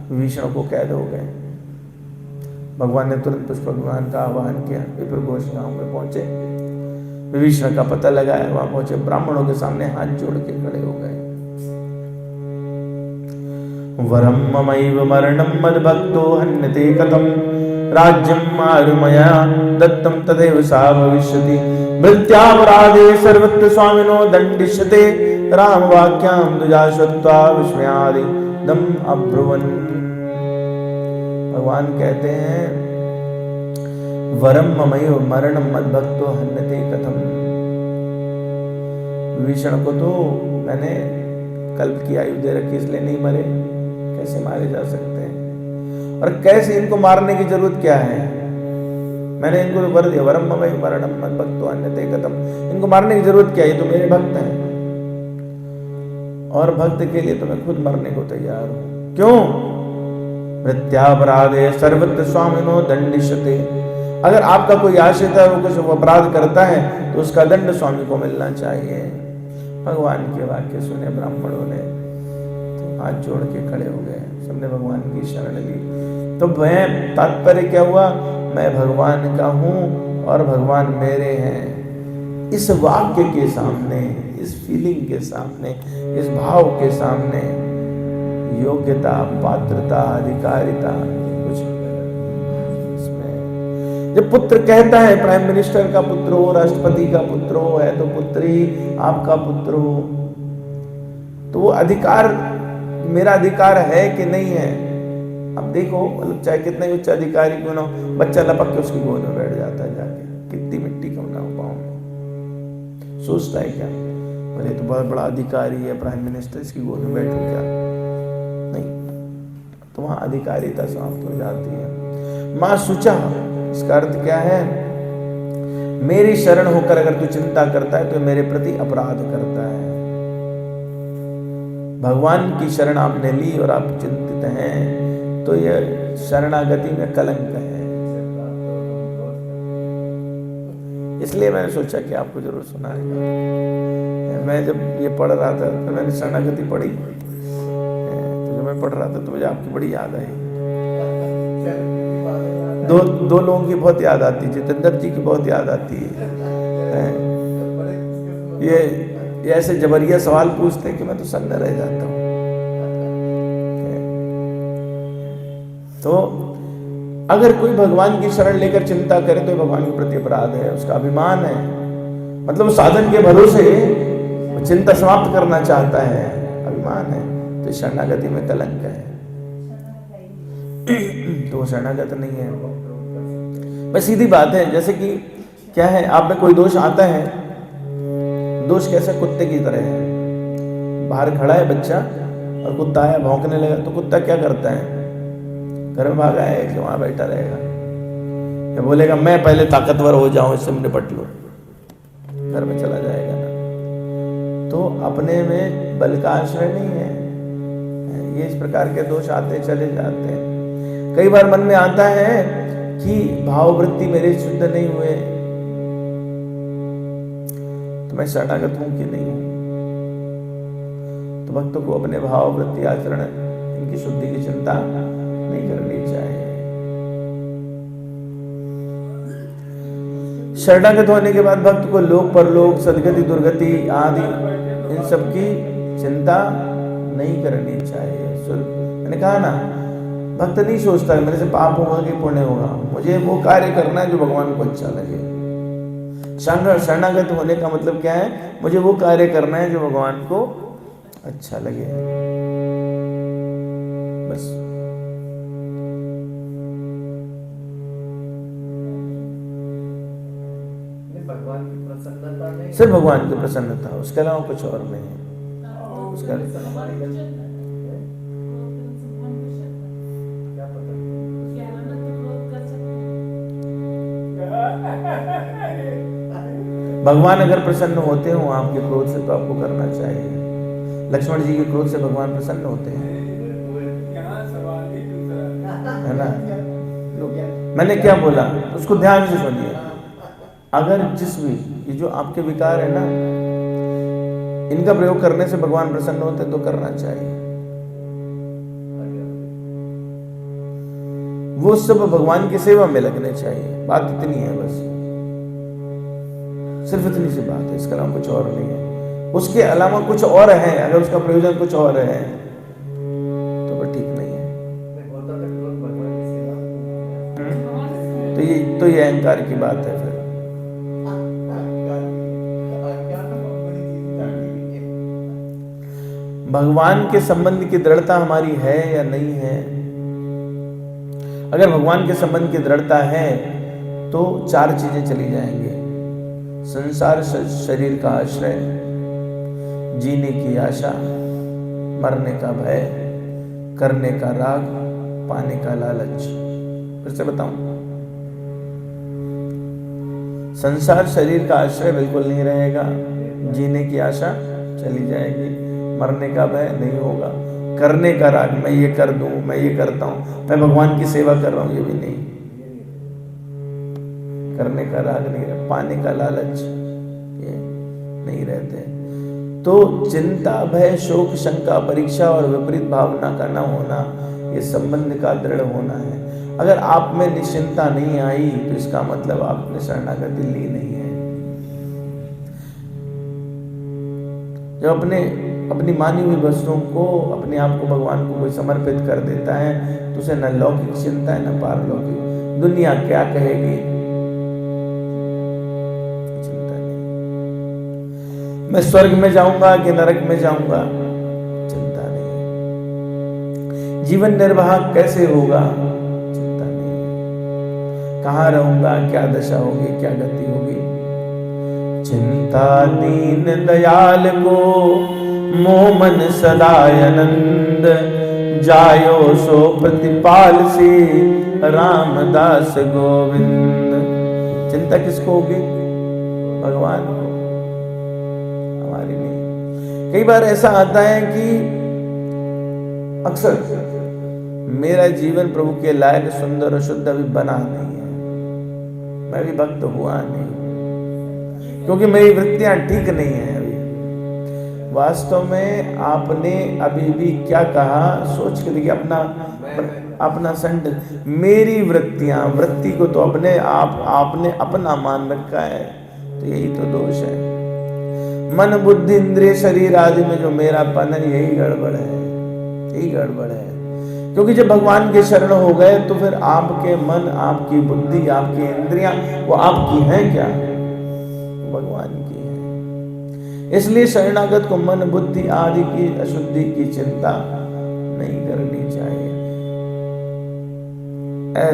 विभीषण को कैद हो गए। भगवान ने तुरंत पुष्पक विमान का आह्वान किया, विप्र घोष गांव में पहुंचे, विभीषण का पता लगाया, वहां पहुंचे, ब्राह्मणों के सामने हाथ जोड़ के खड़े हो गए। वरम ममैव मरणं मद्भक्तो हन्यते कथम राज्यं आरुमया दत्तं तदेव सा भविष्यति भृत्यापराधे सर्वत्र स्वामिनो दंडिष्यते राम वाक्यां दुजाश्वत्वा विस्मयादि दम अब्रुवन्। भगवान कहते हैं वरम ममैव मरणं मद्भक्तो हन्यते कथम, विभीषण को तो मैंने कल्प की आयु दे रखी इसलिए नहीं मरे, कैसे मारे जा सकते हैं, और कैसे इनको मारने की जरूरत क्या है, मैंने इनको वर दिया वरम ममैव मरणं मद्भक्तो हन्यते कथम, इनको मारने की जरूरत क्या है, ये तो मेरे भक्त हैं, और भक्त के लिए तो मैं खुद मरने को तैयार हूं। क्यों? प्रत्यापराधे सर्वत्र स्वामिनो दंडिष्यते, अगर आपका कोई आश्रित है वो कुछ अपराध करता है तो उसका दंड स्वामी को मिलना चाहिए। भगवान के वाक्य सुने ब्राह्मणों ने तो हाथ जोड़ के खड़े हो गए, सबने भगवान की शरण ली। तो मैं तात्पर्य क्या हुआ, मैं भगवान का हूं और भगवान मेरे हैं। इस वाक्य के सामने, इस फीलिंग के सामने, इस भाव के सामने योग्यता, पात्रता, अधिकारिता कुछ इसमें। जब पुत्र कहता है, प्राइम मिनिस्टर का पुत्र हो, राष्ट्रपति का पुत्र हो, है तो पुत्र ही आपका पुत्र हो, तो वो अधिकार मेरा अधिकार है कि नहीं है। अब देखो, मतलब चाहे कितने उच्च अधिकारी क्यों ना हो, बच्चा लपक के उसकी गोद में बैठ जाता है जाके, कितनी मिट्टी क्यों ना हो पाँव में, सोचता है क्या बोले तो बहुत बड़ा अधिकारी है प्राइम मिनिस्टर, इसकी गोद में बैठो क्या, नहीं, तो वहां अधिकारिता समाप्त हो जाती है। मां सुचा, इसका अर्थ क्या है, मेरी शरण होकर अगर तू चिंता करता है तो मेरे प्रति अपराध करता है। भगवान की शरण आपने ली और आप चिंतित हैं तो यह शरणागति में कलंक है। इसलिए मैंने सोचा कि आपको जरूर सुनाएगा। मैं जब ये पढ़ रहा था तो मैंने शरणागति पढ़ी, तो जब मैं पढ़ रहा था तो मुझे आपकी बड़ी याद आई। दो लोगों की बहुत याद आती है, जितेंद्र जी की बहुत याद आती है। ये ऐसे जबरिया सवाल पूछते हैं कि मैं तो सन्न रह जाता हूँ। तो अगर कोई भगवान की शरण लेकर चिंता करे तो भगवान के प्रति अपराध है, उसका अभिमान है, मतलब साधन के भरोसे चिंता समाप्त करना चाहता है, अभिमान है, तो शरणागति में कलंक है, तो वो शरणागत नहीं है। बस सीधी बात है, जैसे कि क्या है, आप में कोई दोष आता है, दोष कैसा, कुत्ते की तरह है। बाहर खड़ा है बच्चा और कुत्ता आया भौंकने लगा, तो कुत्ता क्या करता है, घर में भागा है कि वहां बैठा रहेगा, या बोलेगा मैं पहले ताकतवर हो जाऊं इससे निपट लो, घर में चला जाएगा ना। तो अपने में बल का आश्रय नहीं है। ये इस प्रकार के दोष आते चले जाते हैं। कई बार मन में आता है कि भाववृत्ति मेरे शुद्ध नहीं हुए तो मैं शरणागत हूं कि नहीं हूं। तो भक्तों को अपने भाववृत्ति, आचरण, इनकी शुद्धि की चिंता नहीं करनी चाहिए। शरणागत होने के बाद भक्त को लोक परलोक, सदगति, दुर्गति आदि इन सब की चिंता नहीं करनी चाहिए। मैंने कहा ना, भक्त नहीं सोचता है मेरे से पाप होगा कि पुण्य होगा, मुझे वो कार्य करना है जो भगवान को अच्छा लगे। शरणागत होने का मतलब क्या है, मुझे वो कार्य करना है जो भगवान को अच्छा लगे, बस। भगवान की प्रसन्नता नहीं, सिर्फ भगवान की प्रसन्नता, उसके अलावा कुछ और नहीं है। उसका भगवान अगर प्रसन्न होते हो आपके क्रोध से तो आपको करना चाहिए। लक्ष्मण जी के क्रोध से भगवान प्रसन्न होते हैं, है ना। मैंने क्या बोला उसको ध्यान से सुनिए। अगर जिस भी ये जो आपके विकार है ना, इनका प्रयोग करने से भगवान प्रसन्न होते तो करना चाहिए। वो सब भगवान की सेवा में लगने चाहिए। बात इतनी है बस, सिर्फ इतनी सी बात है, इसके अलावा कुछ और नहीं है। उसके अलावा कुछ और है, अगर उसका प्रयोजन कुछ और है तो वो ठीक नहीं है। तो ये अहंकार की बात है फिर। भगवान के संबंध की दृढ़ता हमारी है या नहीं है? अगर भगवान के संबंध की दृढ़ता है तो चार चीजें चली जाएंगे। संसार शरीर का आश्रय, जीने की आशा, मरने का भय, करने का राग, पाने का लालच। फिर से बताऊं, संसार शरीर का आश्रय बिल्कुल नहीं रहेगा, जीने की आशा चली जाएगी, मरने का भय नहीं होगा, करने का राग, मैं ये कर दूं, मैं ये करता हूं, मैं भगवान की सेवा कर रहा हूं, ये भी नहीं, करने का राग नहीं रहा, पाने का लालच ये नहीं रहते। तो चिंता, भय, शोक, शंका, परीक्षा और विपरीत भावना का न होना, ये संबंध का दृढ़ होना है। अगर आप में निश्चिंता नहीं आई तो इसका मतलब आपने शरणागति ली नहीं है। जब अपनी मानी हुई वस्तुओं को, अपने आप को भगवान को कोई समर्पित कर देता है तो उसे न लौकिक चिंता है न पारलौकिक, दुनिया क्या कहेगी चिंता नहीं, मैं स्वर्ग में जाऊंगा कि नरक में जाऊंगा चिंता नहीं, जीवन निर्वाह कैसे होगा चिंता नहीं, कहाँ रहूंगा, क्या दशा होगी, क्या गति होगी। चिंता दीन दयाल को मोह मन सदाय आनंद, जायो सो प्रतिपाल से रामदास गोविंद। चिंता किसको होगी? भगवान को, हमारी नहीं। कई बार ऐसा आता है कि अक्सर मेरा जीवन प्रभु के लायक सुंदर और शुद्ध अभी बना नहीं है, मैं भी भक्त हुआ नहीं, क्योंकि मेरी वृत्तियां ठीक नहीं है अभी। वास्तव में आपने अभी भी क्या कहा सोच के देखिए, अपना संड, मेरी वृत्तियां, वृत्ति को तो आपने अपना मान रखा है, तो यही तो दोष है। मन बुद्धि इंद्रिय शरीर आदि में जो मेरापन है, यही गड़बड़ है, यही गड़बड़ है। क्योंकि जब भगवान के शरण हो गए तो फिर आपके मन, आपकी बुद्धि, आपकी इंद्रियां वो आपकी हैं क्या? भगवान की है। इसलिए शरणागत को मन बुद्धि आदि की अशुद्धि की चिंता नहीं करनी चाहिए।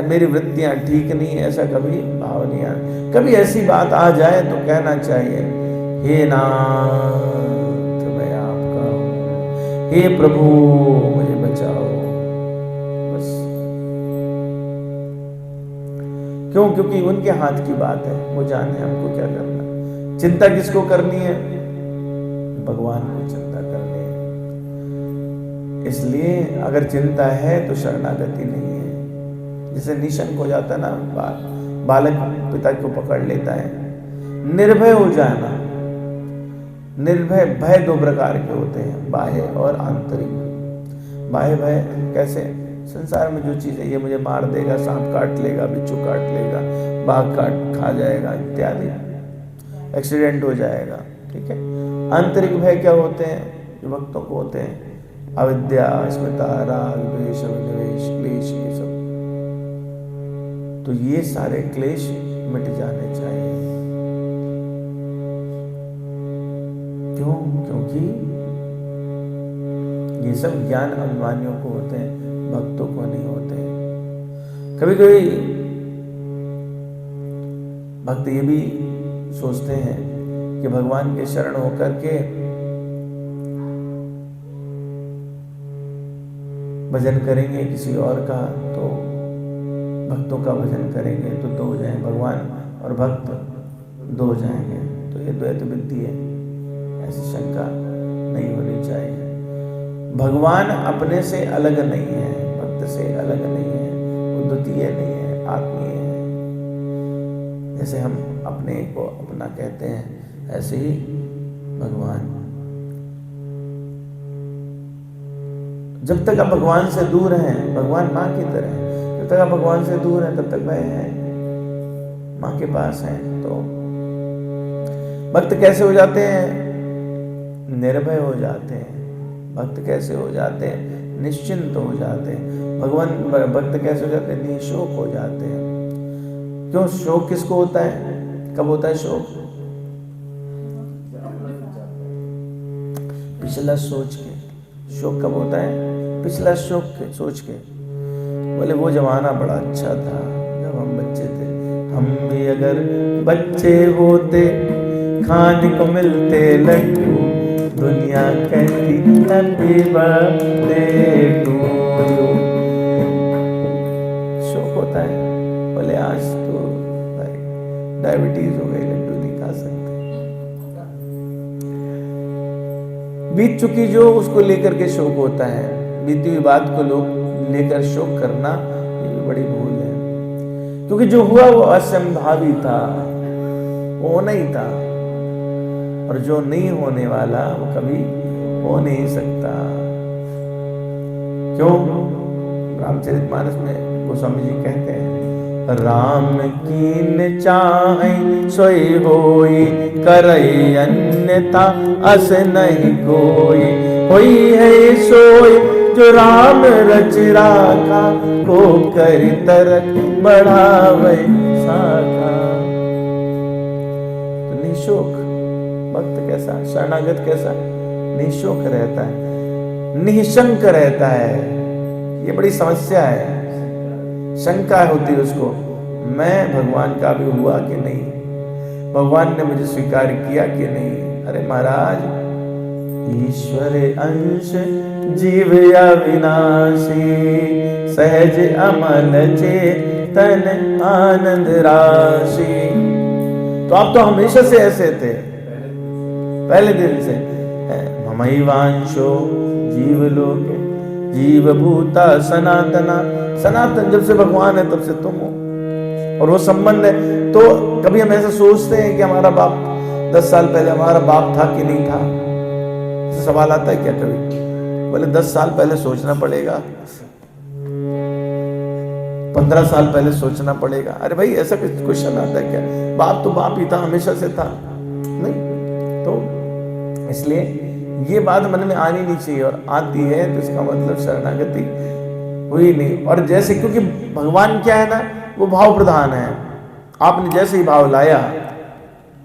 मेरी वृत्तियां ठीक नहीं, ऐसा कभी भाव नहीं आना। कभी ऐसी बात आ जाए तो कहना चाहिए, हे नाथ मैं आपका हूं, हे प्रभु मुझे बचाओ, बस। क्यों? क्योंकि उनके हाथ की बात है, वो जाने हमको क्या करना। चिंता किसको करनी है? भगवान को चिंता करनी है। इसलिए अगर चिंता है तो शरणागति नहीं है। जैसे निशंक हो जाता है ना, बालक पिता को पकड़ लेता है। निर्भय हो जाना, निर्भय भय दो प्रकार के होते हैं, बाह्य और आंतरिक। बाह्य भय कैसे? संसार में जो चीज़ है, ये मुझे मार देगा, सांप काट लेगा, बिच्छू काट लेगा, बाघ काट खा जाएगा इत्यादि, एक्सीडेंट हो जाएगा, ठीक है। आंतरिक भय क्या होते हैं? जो भक्तों को होते हैं, अविद्या, अस्मिता, राग, द्वेष, अभिनिवेश, क्लेश, ये सब। तो ये सारे क्लेश मिट जाने चाहिए। क्यों? क्योंकि ये सब ज्ञान अभिमानियों को होते हैं, भक्तों को नहीं होते। कभी कभी भक्त ये भी सोचते हैं कि भगवान के शरण होकर के भजन करेंगे किसी और का, तो भक्तों का भजन करेंगे तो दो हो जाएंगे, भगवान और भक्त दो हो जाएंगे। तो ये द्वैत बुद्धि है, ऐसी शंका नहीं होनी चाहिए। भगवान अपने से अलग नहीं है, भक्त से अलग नहीं है, वो द्वितीय नहीं है, आत्मीय है। जैसे हम अपने को अपना कहते हैं, ऐसे ही भगवान। जब तक आप भगवान से दूर हैं, भगवान माँ की तरह है। जब तक आप भगवान से दूर हैं तब तक वह है, माँ के पास हैं। तो भक्त कैसे हो जाते हैं? निर्भय हो जाते हैं। भक्त कैसे हो जाते हैं? निश्चिंत हो जाते हैं। भगवान भक्त कैसे हो जाते हैं? निशोक हो जाते हैं। क्यों? शोक किसको होता है? कब होता है शोक? पिछला सोच के। शोक कब होता है? पिछला शोक के सोच के। बोले वो जमाना बड़ा अच्छा था जब हम बच्चे थे, हम भी अगर बच्चे होते, खाने को मिलते लड्डू, दुनिया कहती हैप्पी बर्थडे टू यू। शौक होता है। बोले आज तो भाई डायबिटीज हो गई, लड्डू नहीं खा सकते। बीत चुकी जो उसको लेकर के शौक होता है। बीती हुई बात को लोग लेकर शोक करना ये भी बड़ी भूल है, क्योंकि जो हुआ वो असंभावी था, वो होना ही था, और जो नहीं होने वाला वो कभी हो नहीं सकता। क्यों? रामचरितमानस में गोस्वामी जी कहते हैं, राम कीन चाहे सोई होई, करई अन्यथा अस नहीं कोई। होई है सोई जो राम रच राखा, को कर तरक बढ़ावे साखा। तो निशोक भक्त कैसा? शरणागत कैसा? निशोक रहता है, निशंक रहता है। ये बड़ी समस्या है। शंका होती है उसको, मैं भगवान का भी हुआ कि नहीं, भगवान ने मुझे स्वीकार किया कि नहीं। अरे महाराज, ईश्वर अंश जीव अविनाशी, सहज अमल चेतन आनंद राशि। तो आप तो हमेशा से ऐसे थे, पहले दिन से। ममई वांशो जीव लोके, जीव भूता सनातना। सनातन जब से भगवान है तब से तुम हो, और वो संबंध है। तो कभी हम ऐसा सोचते हैं कि हमारा बाप 10 साल पहले हमारा बाप था कि नहीं था? सवाल आता है क्या कभी? बोले 10 साल पहले सोचना पड़ेगा, 15 साल पहले सोचना पड़ेगा। अरे भाई, ऐसा क्वेश्चन आता है क्या? बाप तो बाप ही था, हमेशा से था नहीं? तो इसलिए ये बात मन में आनी नहीं चाहिए, और आती है तो इसका मतलब शरणागति हुई नहीं। और जैसे, क्योंकि भगवान क्या है ना, वो भाव प्रधान है। आपने जैसे ही भाव लाया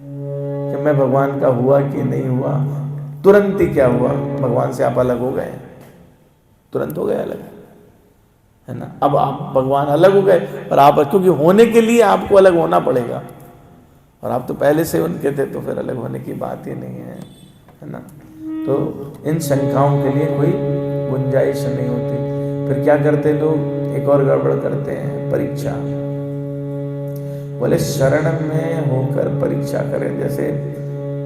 कि मैं भगवान का हुआ कि नहीं हुआ, तुरंत ही क्या हुआ? भगवान से आप अलग हो गए, तुरंत हो गए अलग, है ना? अब आप भगवान अलग हो गए, और आप, क्योंकि होने के लिए आपको अलग होना पड़ेगा, और आप तो पहले से उनके थे, तो फिर अलग होने की बात ही नहीं है ना? तो इन शंकाओं के लिए कोई गुंजाइश नहीं होती। फिर क्या करते लोग? एक और गड़बड़ करते हैं, परीक्षा। बोले शरण में होकर परीक्षा करें, जैसे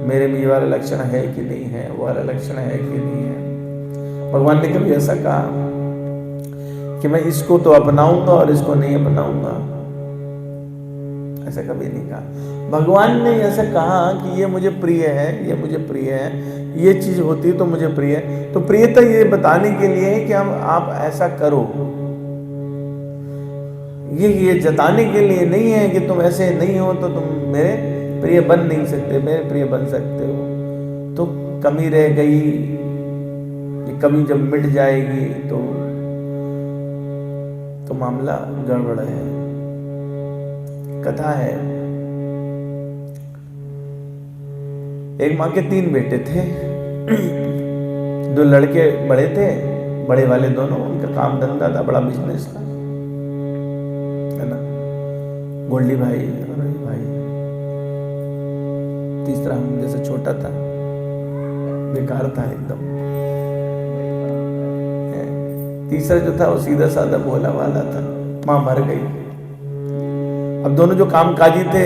मेरे में ये वाला लक्षण है कि नहीं है, वो वाला लक्षण है कि नहीं है। भगवान ने कभी ऐसा कहा कि मैं इसको तो अपनाऊंगा और इसको नहीं अपनाऊंगा? ऐसा कभी नहीं कहा। भगवान ने ऐसा कहा कि ये मुझे प्रिय है, ये मुझे प्रिय है, ये चीज होती है तो मुझे प्रिय है। तो प्रियता ये बताने के लिए है कि आप ऐसा करो, ये जताने के लिए नहीं है कि तुम ऐसे नहीं हो तो तुम मेरे प्रिय बन नहीं सकते, मेरे प्रिय बन सकते हो। तो कमी रह गई, ये कमी जब मिट जाएगी तो मामला गड़बड़ है। कथा है, एक माँ के 3 बेटे थे। 2 लड़के बड़े थे, बड़े वाले दोनों, उनका काम धंधा था, बड़ा बिजनेस था, है ना? गोल्डी भाई और रवि भाई। तीसरा हम जैसे छोटा था, बेकार था एकदम। तीसरा जो था वो सीधा साधा भोला वाला था। माँ मर गई। अब दोनों जो काम काजी थे,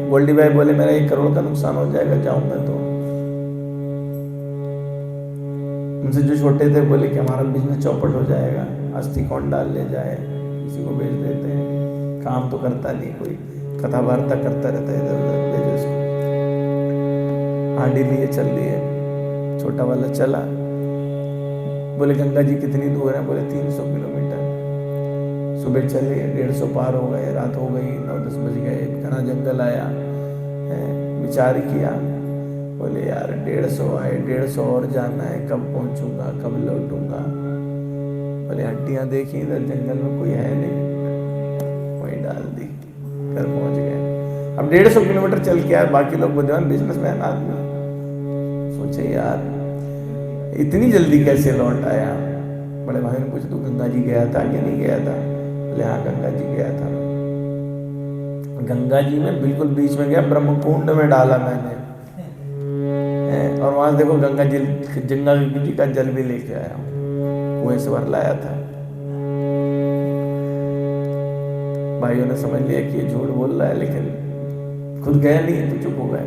गोल्डी भाई बोले मेरा 1 करोड़ का नुकसान हो जाएगा, जाऊं मैं तो। उनसे जो छोटे थे बोले कि हमारा बिजनेस चौपट हो जाएगा, अस्थि कौन डाल ले जाए, किसी को बेच देते हैं, काम तो करता नहीं कोई, कथा वार्ता करता रहता है, इधर उधर भेजो इसको। हांडी लिए चल दिए, छोटा वाला चला। बोले गंगा जी कितनी दूर है? बोले 300 किलोमीटर। सुबह चले, 150 पार हो गए, रात हो गई, 9-10 बज गए, घना जंगल आया, विचार किया, बोले यार 150 आए, 150 और जाना है, कब पहुंचूंगा, कब लौटूंगा। बोले हड्डियां देखी, इधर जंगल में कोई है नहीं, वही डाल दी, घर पहुंच गए। अब 150 किलोमीटर चल के आए, बाकी लोग बुद्धिमान बिजनेसमैन आदमी सोचे यार इतनी जल्दी कैसे लौट आया। बड़े भाई ने पूछा तू गंगा जी गया था कि नहीं गया था? बोले हाँ गंगा जी गया था। गंगा जी में बिल्कुल बीच में गया, ब्रह्मकुंड में डाला मैंने, और वहां देखो गंगा जी का जल भी लेके आया हूँ, कुएं से भर लाया था। भाइयों ने समझ लिया कि ये झूठ बोल रहा है, लेकिन खुद गया नहीं तो चुप हो गए।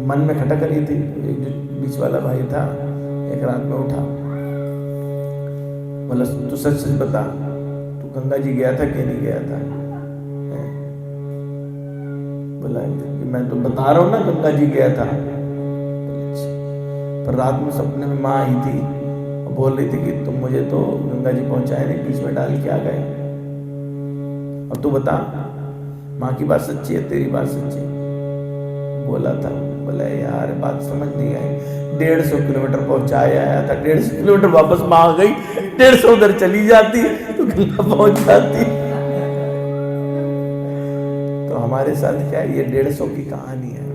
मन में खटक रही थी। एक जो बीच वाला भाई था, एक रात में उठा, बोला तू सच सच बता, तू गंगा जी गया था कि नहीं गया था? बोला कि मैं तो बता रहा हूँ ना गंगा जी गया था। पर रात में सपने में माँ आई थी, बोल रही थी कि तुम मुझे तो गंगा जी पहुंचाए नहीं, बीच में डाल के आ गए। अब तू बता, माँ की बात सच्ची है, तेरी बात सच्ची? बोला था। बोला यार बात समझ नहीं आई, 150 किलोमीटर पहुंचाया आया था, 150 किलोमीटर वापस माँ आ गई, 150 उधर चली जाती तो गंगा पहुंच जाती। तो हमारे साथ क्या है, ये 150 की कहानी है।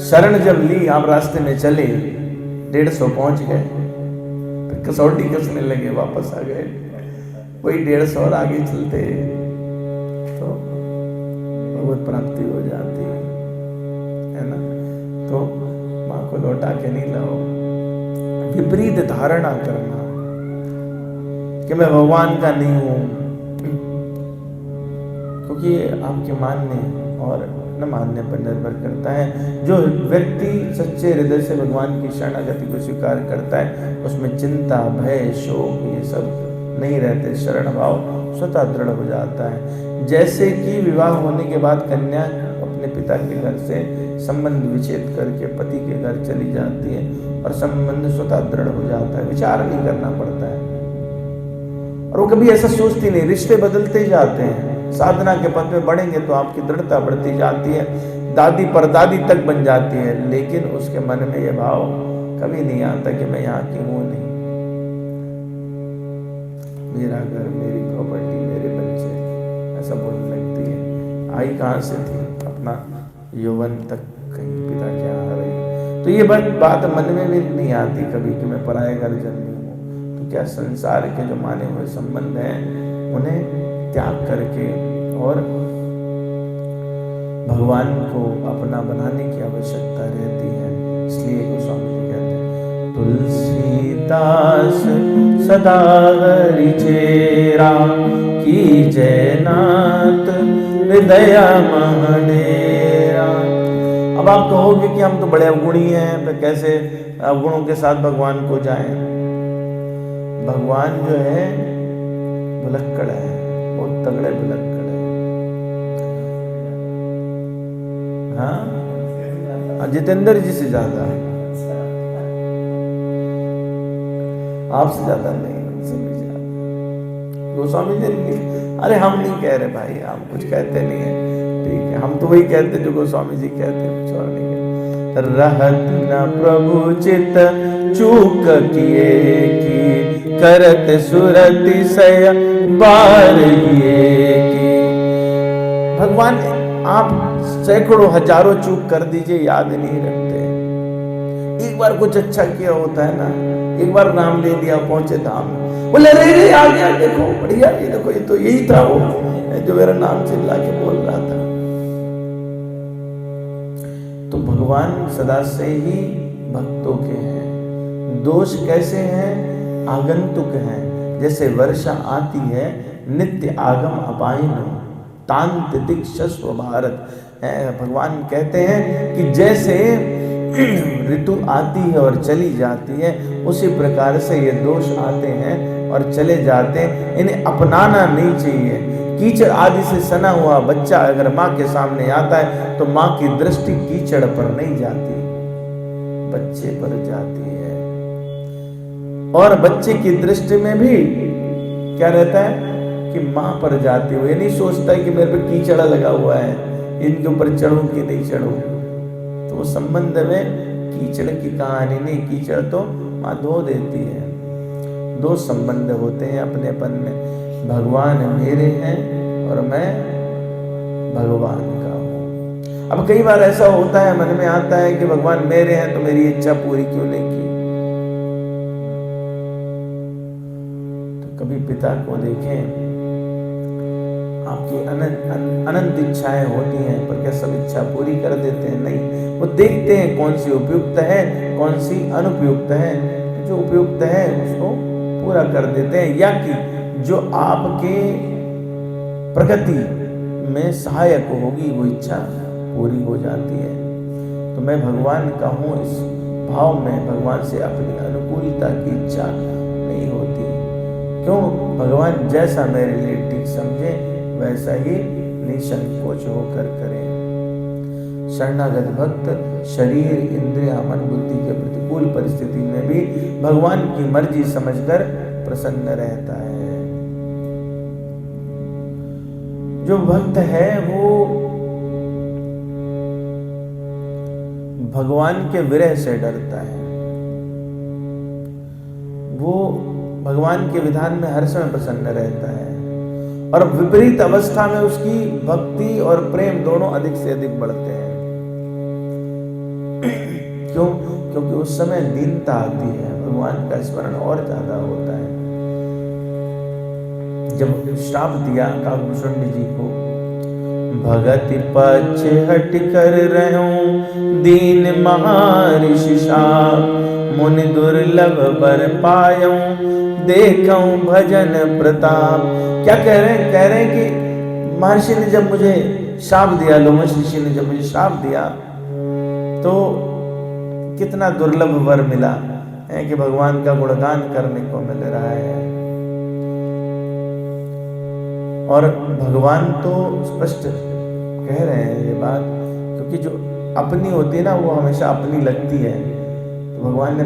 शरण जब ली, आप रास्ते में चले, 150 पहुंच गए, फिर कसौटी कसने लगे, वापस आ गए, वही 150 और आगे चलते तो भगवत प्राप्ति हो जाती है ना। तो माँ को लौटा के नहीं लाओ। विपरीत धारणा करना कि मैं भगवान का नहीं हूं, क्योंकि आपके मानने और न मानने पर निर्भर करता है। जो व्यक्ति सच्चे हृदय से भगवान की शरणागति को स्वीकार करता है, उसमें चिंता, भय, शोक ये सब नहीं रहते, शरण भाव स्वतः दृढ़ हो जाता है। जैसे कि विवाह होने के बाद कन्या अपने पिता के घर से संबंध विच्छेद करके पति के घर चली जाती है और संबंध स्वतः दृढ़ हो जाता है, विचार नहीं करना पड़ता है, और वो कभी ऐसा सोचती नहीं। रिश्ते बदलते जाते हैं, साधना के पथ में बढ़ेंगे तो आपकी दृढ़ता बढ़ती जाती है, दादी परदादी तक बन जाती है, लेकिन उसके मन में यह भाव कभी नहीं आता कि मैं यहाँ की हूँ नहीं, मेरा घर, मेरी प्रॉपर्टी, मेरे बच्चे, ऐसा बोलने लगती है। आई कहाँ से थी, अपना यौवन तक कहीं पिता के यहाँ रही। तो ये बात मन में भी नहीं आती कभी कि मैं पराये घर जन्मी हूँ। तो क्या संसार के जो माने हुए संबंध हैं उन्हें त्याग करके और भगवान को अपना बनाने की आवश्यकता रहती है। इसलिए गोस्वामी जी कहते हैं, तुलसीदास सदा हरि चेरा, की जयनाथ हृदय महडेरा। अब आप कहोगे कि हम तो बड़े अवगुणी हैं, तो कैसे अवगुणों के साथ भगवान को जाएं? भगवान जो है भुलक्कड़ है, बहुत तगड़े भुलक्कड़ है। हाँ, जितेंद्र जी से ज्यादा, आपसे ज्यादा नहीं, उनसे भी ज्यादा। गोस्वामी जी, अरे हम नहीं कह रहे भाई, हम कुछ कहते नहीं है, ठीक है, हम तो वही कहते जो गोस्वामी जी कहते हैं, कुछ और नहीं कहते। रहत न प्रभु चित चूक किए की, करत सुरति सय बार ये की। भगवान आप सैकड़ों हजारों चूक कर दीजिए, याद नहीं रखते। एक बार कुछ अच्छा किया होता है ना, एक बार नाम ले लिया, पहुंचे धाम, बोले रे आ गया, देखो बढ़िया, ये देखो ये तो यही था वो जो मेरा नाम चिल्ला के बोल रहा था। तो भगवान सदा से ही भक्तों के हैं। दोष कैसे हैं? आगंतुक हैं। जैसे वर्षा आती है, नित्य आगम अपाइन तांत दीक्षस्व भारत। भगवान कहते हैं कि जैसे ऋतु आती है और चली जाती है, उसी प्रकार से ये दोष आते हैं और चले जाते हैं, इन्हें अपनाना नहीं चाहिए। कीचड़ आदि से सना हुआ बच्चा अगर माँ के सामने आता है तो माँ की दृष्टि कीचड़ पर नहीं जाती, बच्चे पर जाती है। और बच्चे की दृष्टि में भी क्या रहता है कि माँ पर जाते हुए नहीं सोचता है कि मेरे पे कीचड़ा लगा हुआ है, इनके ऊपर चढ़ूं कि नहीं चढ़ूं। तो वो संबंध में कीचड़ की कहानी नहीं, कीचड़ तो माँ धो देती है। दो संबंध होते हैं अपनेपन में, भगवान मेरे हैं और मैं भगवान का हूं। अब कई बार ऐसा होता है, मन में आता है कि भगवान मेरे हैं तो मेरी इच्छा पूरी क्यों नहीं की। तो कभी पिता को देखें, आपकी अनंत इच्छाएं होती हैं, पर क्या सब इच्छा पूरी कर देते हैं? नहीं, वो देखते हैं कौन सी उपयुक्त है, कौन सी अनुपयुक्त है। जो उपयुक्त है उसको पूरा कर देते हैं, या कि जो आपके प्रगति में सहायक होगी वो इच्छा पूरी हो जाती है। तो मैं भगवान का हूँ, इस भाव में भगवान से अपनी अनुकूलता की इच्छा नहीं होती। क्यों? भगवान जैसा मेरे लिए ठीक समझे वैसा ही निसंकोच होकर करे। शरणागत भक्त शरीर, इंद्रिय, मन, बुद्धि के प्रतिकूल परिस्थिति में भी भगवान की मर्जी समझकर प्रसन्न रहता है। जो भक्त है वो भगवान के विरह से डरता है, वो भगवान के विधान में हर समय प्रसन्न रहता है, और विपरीत अवस्था में उसकी भक्ति और प्रेम दोनों अधिक से अधिक बढ़ते हैं। क्यों? क्योंकि उस समय दीनता आती है, भगवान का स्मरण और ज्यादा होता है। जब श्राप दिया काकभूषुंड जी को, भगति पक्ष हट कर रहूं दीन महर्षि शाप, मुनि दुर्लभ बर पायूं देखूं भजन प्रताप। क्या कह रहे हैं? कह रहे हैं कि महर्षि ने जब मुझे श्राप दिया, लोमश ऋषि ने जब मुझे श्राप दिया, तो कितना दुर्लभ वर मिला है कि भगवान का गुणगान करने को मिल रहा है। और भगवान तो स्पष्ट कह रहे हैं ये बात, क्योंकि जो अपनी होती है ना वो हमेशा अपनी लगती है। तो भगवान ने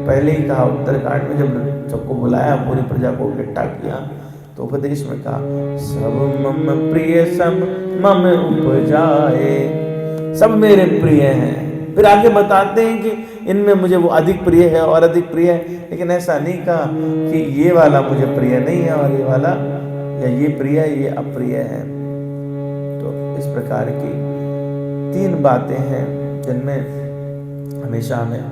पहले ही कहा उत्तरकांड में, जब सबको बुलाया, पूरी प्रजा को इकट्ठा किया, तो उपदेश में कहा सब मम प्रिय सम मम उपजाए, सब मेरे प्रिय हैं। फिर आगे बताते हैं कि इनमें मुझे वो अधिक प्रिय है और अधिक प्रिय है, लेकिन ऐसा नहीं कहा कि ये वाला मुझे प्रिय नहीं है और ये वाला, या ये प्रिय है ये अप्रिय है। तो इस प्रकार की तीन बातें हैं जिनमें हमेशा हमें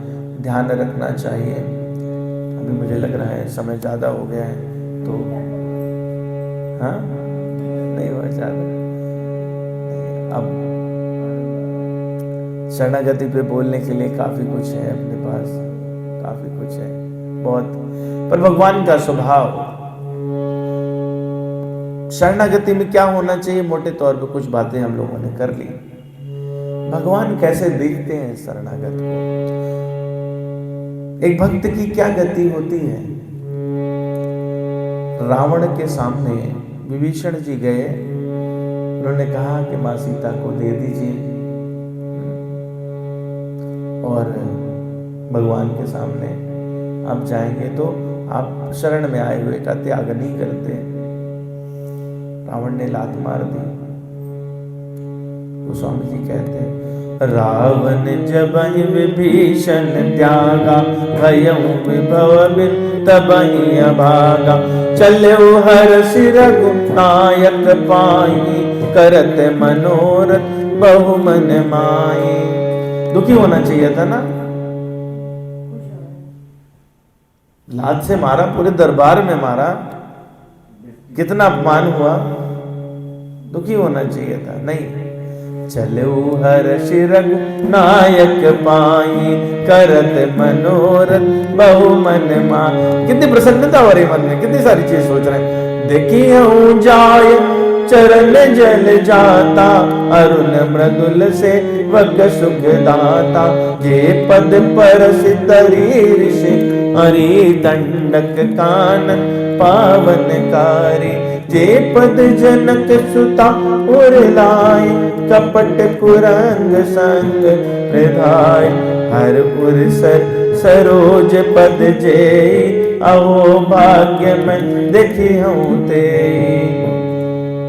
ध्यान रखना चाहिए। अभी मुझे लग रहा है समय ज़्यादा हो गया है, तो हाँ नहीं हुआ ज़्यादा। अब शरणागति पे बोलने के लिए काफ़ी कुछ है अपने पास, काफ़ी कुछ है बहुत, पर भगवान का स्वभाव, शरणागति में क्या होना चाहिए, मोटे तौर पे कुछ बातें हम लोगों ने कर ली। भगवान कैसे देखते हैं शरणागत को, एक भक्त की क्या गति होती है। रावण के सामने विभीषण जी गए, उन्होंने कहा कि माँ सीता को दे दीजिए, और भगवान के सामने आप जाएंगे तो आप शरण में आए हुए का त्याग नहीं करते। रावण ने लात मार दी। गोस्वामी जी कहते हैं, रावण जबहि विभीषण त्यागा, भयउ विभव बिन तबहि अभागा, चलऊ हर्षि रघुनायक पाई, करत मनोरथ बहु मन माई। दुखी होना चाहिए था ना, लात से मारा, पूरे दरबार में मारा, कितना अपमान हुआ, दुखी होना चाहिए था। नहीं, चलो हर्षि रघुनायक पाई, करत मनोरथ बहु मन माई। कितनी प्रसन्नता हो रही मन में, कितनी सारी चीज सोच रहे हैं। देखिए जाय चरण जल जाता, अरुण मृदुल से वक सुख दाता, जे पद परस तरी ऋषि, हरि दंडक कानन पावनकारी, जे पद जनक सुता उर लाए, कपट कुरंग संग प्रधाय, हर उर सर सरोज पद जे अहो भाग्य में देखी हूँ ते।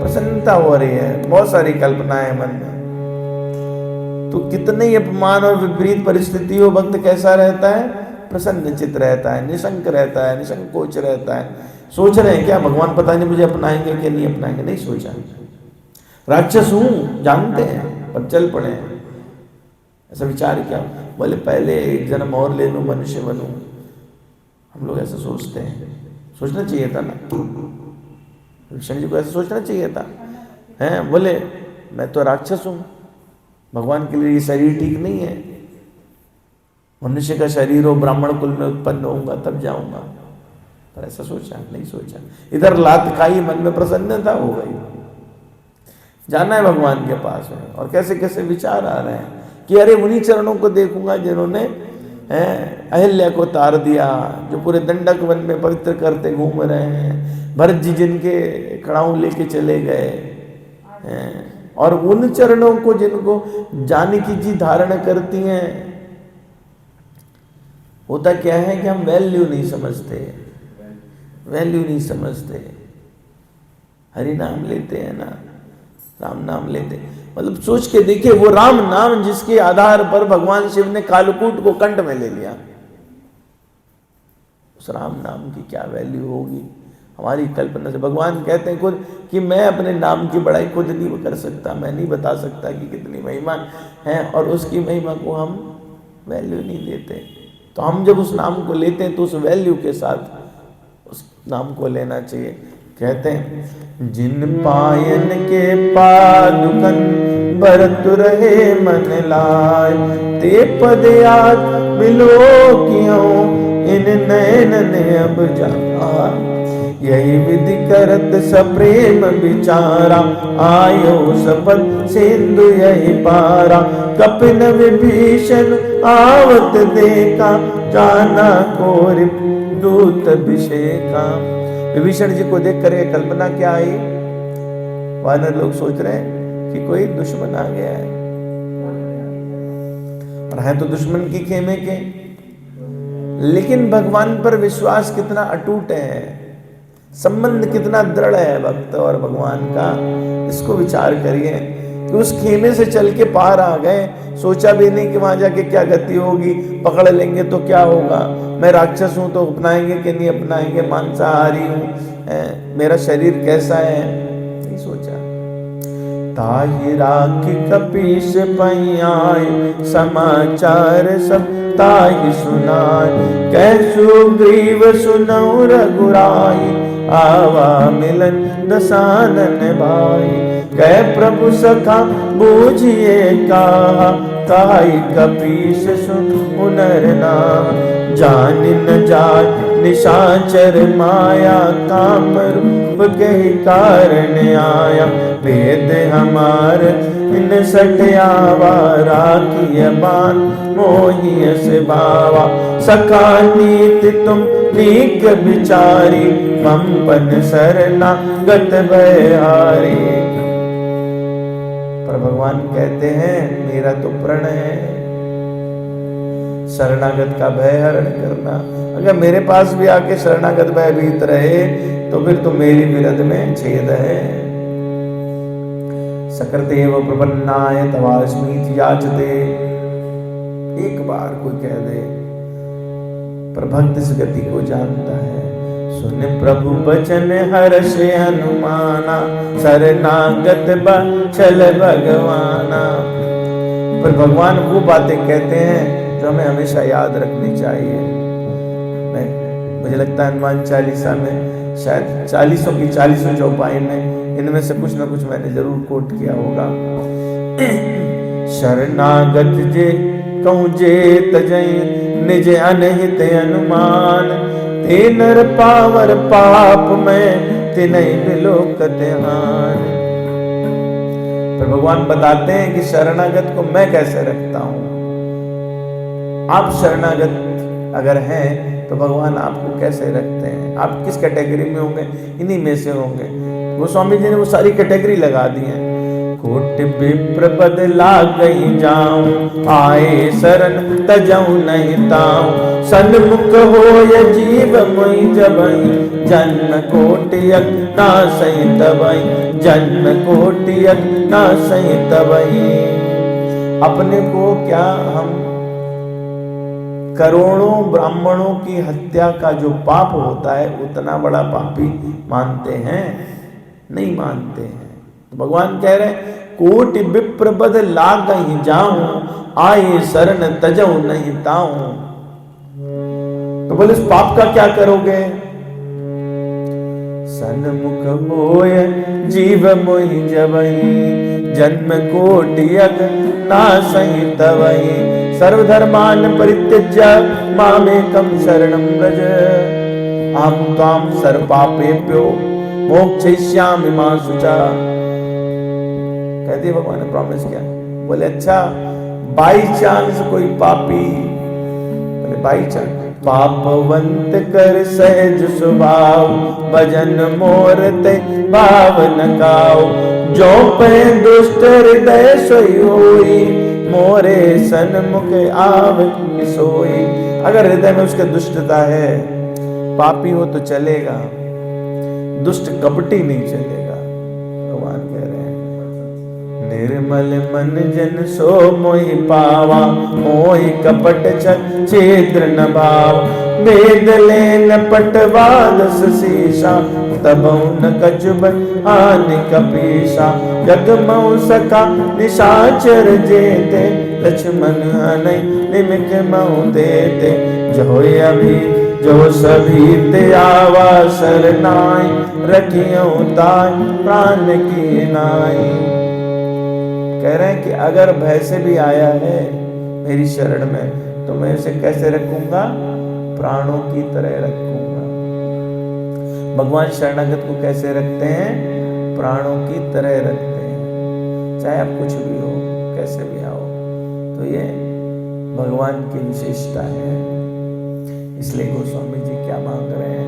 प्रसन्नता हो रही है, बहुत सारी कल्पनाएं मन में। तो कितने ही अपमान और विपरीत परिस्थिति हो, भक्त कैसा रहता है? प्रसन्न चित्त रहता है, निशंक रहता है, निसंकोच रहता है। सोच रहे हैं क्या भगवान पता नहीं मुझे अपनाएंगे कि नहीं अपनाएंगे? नहीं सोचा। राक्षस हूं जानते हैं पर चल पड़े हैं। ऐसा विचार क्या? बोले पहले एक जन्म और ले लूं, मनुष्य बनूं। हम लोग ऐसा सोचते हैं। सोचना चाहिए था ना, विष्णु जी को ऐसा सोचना चाहिए था। हैं बोले मैं तो राक्षस हूं, भगवान के लिए ये शरीर ठीक नहीं है। मनुष्य का शरीर हो, ब्राह्मण कुल में उत्पन्न होऊंगा तब जाऊंगा। पर ऐसा सोचा नहीं सोचा। इधर लात खाई, मन में प्रसन्नता हो गई। जाना है भगवान के पास में, और कैसे कैसे विचार आ रहे हैं कि अरे उन्हीं चरणों को देखूंगा जिन्होंने अहिल्या को तार दिया, जो पूरे दंडक वन में पवित्र करते घूम रहे हैं, भरत जी जिनके कड़ाऊ लेके चले गए, और उन चरणों को जिनको जानकी जी धारण करती हैं। होता क्या है कि हम वैल्यू नहीं समझते, वैल्यू नहीं समझते। हरि नाम लेते हैं ना, राम नाम लेते, मतलब सोच के देखिए वो राम नाम जिसके आधार पर भगवान शिव ने कालकूट को कंठ में ले लिया, उस राम नाम की क्या वैल्यू होगी हमारी कल्पना से। भगवान कहते हैं खुद कि मैं अपने नाम की बड़ाई खुद नहीं कर सकता, मैं नहीं बता सकता कि कितनी महिमा है, और उसकी महिमा को हम वैल्यू नहीं देते। तो हम जब उस नाम को लेते हैं तो उस वैल्यू के साथ उस नाम को लेना चाहिए। कहते हैं जिन पायन के पादुकन बरत रहे मन लाय, ते पद याद मिलो क्यों इन नयन ने अब जान। यही विधि करत सप्रेम विचारा, आयो सपद सिंधु यही पारा। कपिन विभीषण आवत देखा, जाना कोरि दूत अभिषेका। विभीषण जी को देख करके कल्पना क्या आई? वानर लोग सोच रहे हैं कि कोई दुश्मन आ गया है, और है तो दुश्मन की खेमे के, लेकिन भगवान पर विश्वास कितना अटूट है, संबंध कितना दृढ़ है भक्त और भगवान का। इसको विचार करिए कि उस खेमे से चल के पार आ गए। सोचा भी नहीं कि वहां जाके क्या गति होगी, पकड़ लेंगे तो क्या होगा, मैं राक्षस हूं तो अपनाएंगे कि नहीं अपनाएंगे, मांसाहारी हूं, मेरा शरीर कैसा है, नहीं सोचा। ताहि राखी कपीस पइयाय, समाचार सब ताहि सुनाय। कह सुग्रीव सुनौ रघुराई, आवा मिलन दसानन भाई। कह प्रभु सखा बूझिए कहा, ताहि कपीस सुन हुनर नाम। जान न जाय निशाचर माया, काम रूप के कारण आया। वेद हमार इन सठयावा, राखिय बान मोहिय से बावा। सखा नीति तुम नीक विचारी, मम पन सरना गत भयहारी। पर भगवान कहते हैं मेरा तो प्रण है शरणागत का भय हरण करना। अगर मेरे पास भी आके शरणागत भयभीत रहे तो फिर तो मेरी विरध में छेद है। सकर्तेव प्रपन्नाय तवास्मीति याचते। एक बार कोई कह दे, पर भक्त इस गति को जानता है। सुन प्रभु बचन हर्ष हनुमाना, शरणागत बछल भगवाना। पर भगवान वो बातें कहते हैं जो हमें हमेशा याद रखनी चाहिए। मुझे लगता है हनुमान चालीसा में शायद 40 की 40 चौपाई में इनमें से कुछ ना कुछ मैंने जरूर कोट किया होगा। शरणागत जे कहूँ जे तजई, निज अनहित अनुमान। ते नर पावर पाप में, तिनहि बिलोकत हान। पर भगवान बताते हैं कि शरणागत को मैं कैसे रखता हूं। आप शरणागत अगर हैं तो भगवान आपको कैसे रखते हैं, आप किस कैटेगरी में होंगे, इन्हीं में से होंगे। गोस्वामी जी ने वो सारी कैटेगरी लगा दी है। कोटि विप्र बदला गई जाऊं, आए शरण तजऊ नहीं ताऊं। सन्मुख होय जीव मोहि जबई, जन्म कोटि ना सही तबई, जन्म कोटि ना सही तबई। अपने को क्या हम करोड़ों ब्राह्मणों की हत्या का जो पाप होता है उतना बड़ा पापी मानते हैं? नहीं मानते हैं। तो भगवान कह रहे हैं कोटि विप्र बद लाग ही जाऊं, आए शरण तजऊ नहीं ताऊं। तो बोले इस पाप का क्या करोगे? सन्मुख होय जीव मोहि जबई, जन्म कोटि ना सही तबई। सर्वधर्मान परित्यज्य मामेकं शरणं व्रज, अहं त्वां सर्वपापेभ्यो मोक्षयिष्यामि मा शुचा। कहते भगवान ने प्रॉमिस किया। बोले अच्छा बाई चांस कोई पापी, बोले बाई चांस पापवंत कर सहज स्वभाव, भजन मोर ते भाव न गाओ। जो पे दुष्ट हृदय सोई होई, मोरे सन्मुख आव सोई। अगर हृदय में उसके दुष्टता है, पापी हो तो चलेगा, दुष्ट कपटी नहीं चलेगा। भगवान कह रहे हैं निर्मल मन जन सो मोहि पावा, मोहि कपट छेद्र न भाव। वेद लेन पटवादस शीशा, तबौ न कछुब हानि कपीशा। जग मऊ सका निशाचर जेते, लक्ष्मण हनै निमिक मऊ देते। जो अभी जो सभी ते आवा सरनाई, रखियो ताय प्राण की नाई। कह रहे हैं कि अगर भय से भी आया है मेरी शरण में, तो मैं इसे कैसे रखूंगा? प्राणों की तरह रखूंगा। भगवान शरणागत को कैसे रखते हैं? प्राणों की तरह रखते हैं। चाहे आप कुछ भी हो, कैसे भी आओ, तो ये भगवान की विशेषता है। इसलिए गोस्वामी जी क्या मांग रहे हैं?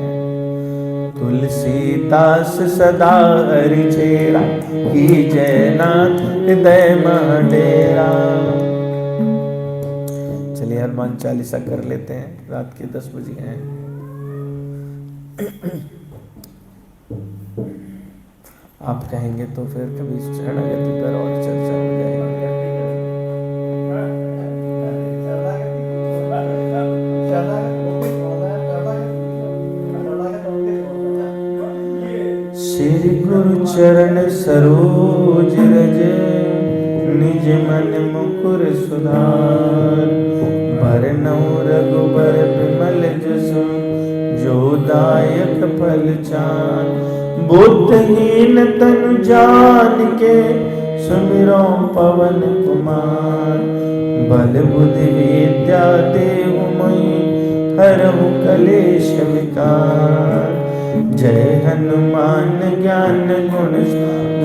तुलसीदास सदा हरि चेरा, कीजय नाथ हृदय मह डेरा। चलिए हनुमान चालीसा कर लेते हैं, रात के 10 बजे हैं। आप कहेंगे तो फिर कभी शरणागति पर और चर्चा हो जाएगी। श्री गुरु चरण सरोज रज, निज मन मुकुर सुधार। भरनौ रघुबर विमल जसु, जो दायक फल चान। बुद्धहीन तनु जानिके, सुमिरो पवन कुमार। बल बुद्धि विद्या देहु मोहि, हरहु कलेश विकार। जय हनुमान ज्ञान गुण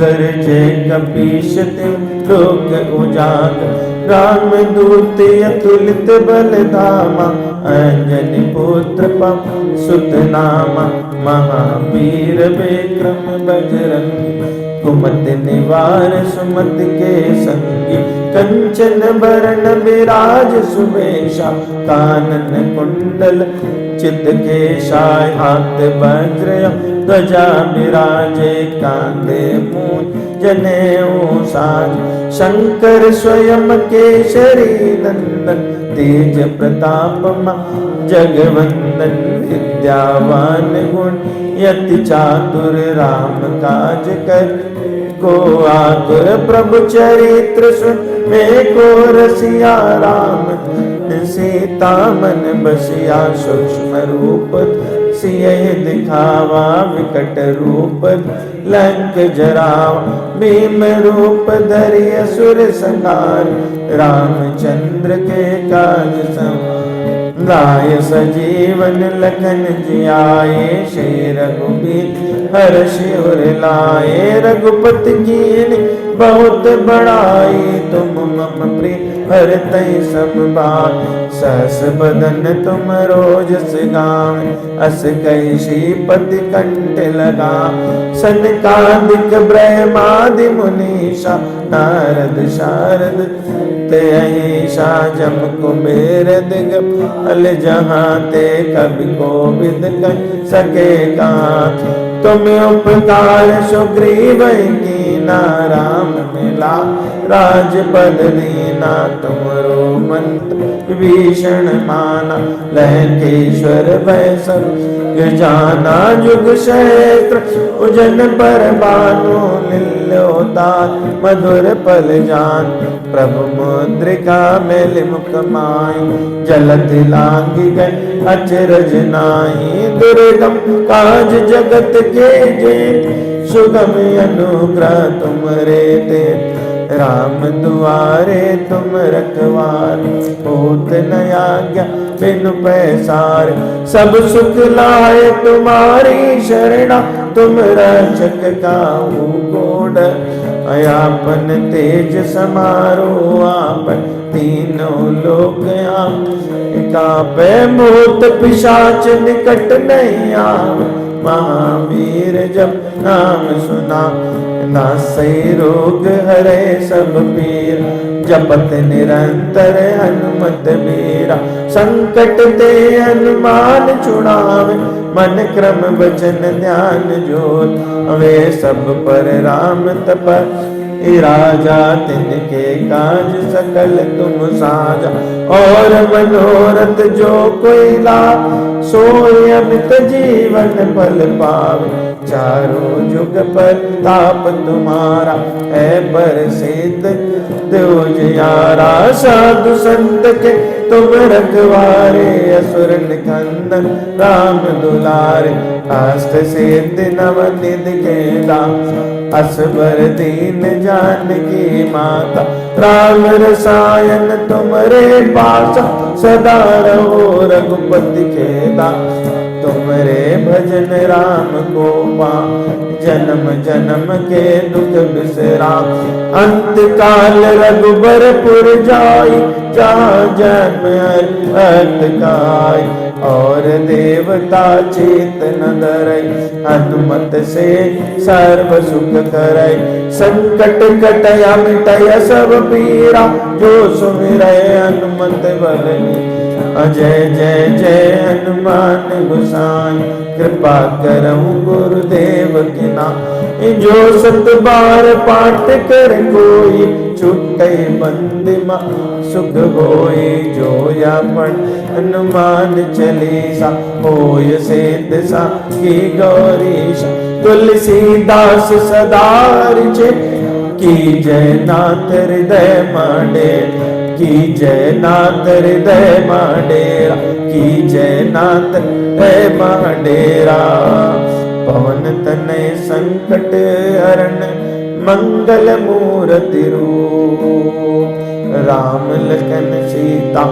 गर, जय कपीश तिहुँ लोक उजागर। राम दूत अतुलित बल धामा, अंजनी पुत्र पवन सुत नामा। महावीर विक्रम बजरंगी, कुमति निवार सुमति के संगी। कंचन बरन विराज सुबेशा, कानन कुंडल चितकेशा। हाथ वज्र ध्वजा विराजे, कांधे मूंज जनेऊ साज। शंकर स्वयं केसरी नंदन, तेज प्रताप जगवंदन। विद्यावान गुण यति चातुर, राम काज कर को आतुर। प्रभु चरित्र सुन में को रसिया, राम सीता मन बसिया। सूक्ष्म रूप सियहि दिखावा, विकट रूप लंक जरावा। भीम रूप धरि असुर संहार, रामचंद्र के काज सम। लाय सजीवन लखन जियाए, श्री रघुबीर हर्षि उर लाए। रघुपति कीन्हि बहुत बड़ाई, तुम मम प्रिय भरते सब बात। सहस बदन तुम रोज सिगावे, अस कई श्रीपति कंठ लगा। सनकादिक ब्रह्मादि मुनीषा, नारद शारद ते अहिषा। जम कुबेर दिगपाल जहाँ ते, कवि कोविद कर सकेगा। तुम उपकार सुग्रीव कीना, राम मिला राजपद दीना। तुमरो मंत्र विभीषण माना, लंकेश्वर भय सब जाना। जुग सहस्त्र उजन पर भानु, लील्योतार मधुर पल जान। प्रभु मुद्रिका मेलि मुख माहि, जलधि लांघि गए अचरज नाहि। दुर्गम काज जगत के जेत, सुगम अनुग्रह तुमरे ते। राम दुआरे तुम रखवार, होत न आज्ञा बिनु पैसार। सब सुख लाए तुम्हारी शरणा, तुम रक्षक काहू को डर। अयापन तेज समारो आपन, तीनों लोक कांपे। भूत पिशाच निकट नहीं आवे, महावीर जब नाम सुना। नासै रोग हरे सब पीर, जपत निरंतर हनुमत बीरा। संकट ते हनुमान छुड़ावे, मन क्रम वचन ध्यान जोत। वे सब पर राम तपस्वी राजा, तिनके काज सकल तुम साजा। और मनोरथ जो कोई लाभ, सोई अमित जीवन फल पावे। चारों जुग पर ताप तुम्हारा, है प्रसिद्ध द्योजयारा। साधु संत के तुम रखवारे, असुर निकंदन राम दुलारे। अष्ट सिद्धि नव निधि के दाता, असबर दीन जानकी माता। राम रसायन तुमरे पासा, सदा रहो रघुपति के दास। तुमरे भजन राम को पाओ, जन्म जन्म के दुख बिसरा। अंत काल रघुबरपुर जाई, जहाँ जन्म अर्थ गाय। और देवता चेत न डरई, हनुमत से सर्व सुख करई। संकट कटया मिटय सब पीरा, जो सुमिरै हनुमत बलबीरा। जय जय जय हनुमान गोसाई, कृपा करहु गुरुदेव की नाई। जो सत बार पाठ कर कोई, छूटै बंदी सुख होई। जो या पढ़ हनुमान चालीसा, होय सिद्ध साखी गौरीश। तुलसीदास सदा रिझे, की जय नाथ हृदय मांडे। की जय नाथ हृदय मांडेरा, की जय नाथ हृदय मांडेरा। पवन तनय संकट हरण, मंगल मूर्ति रूप। राम लखन सीता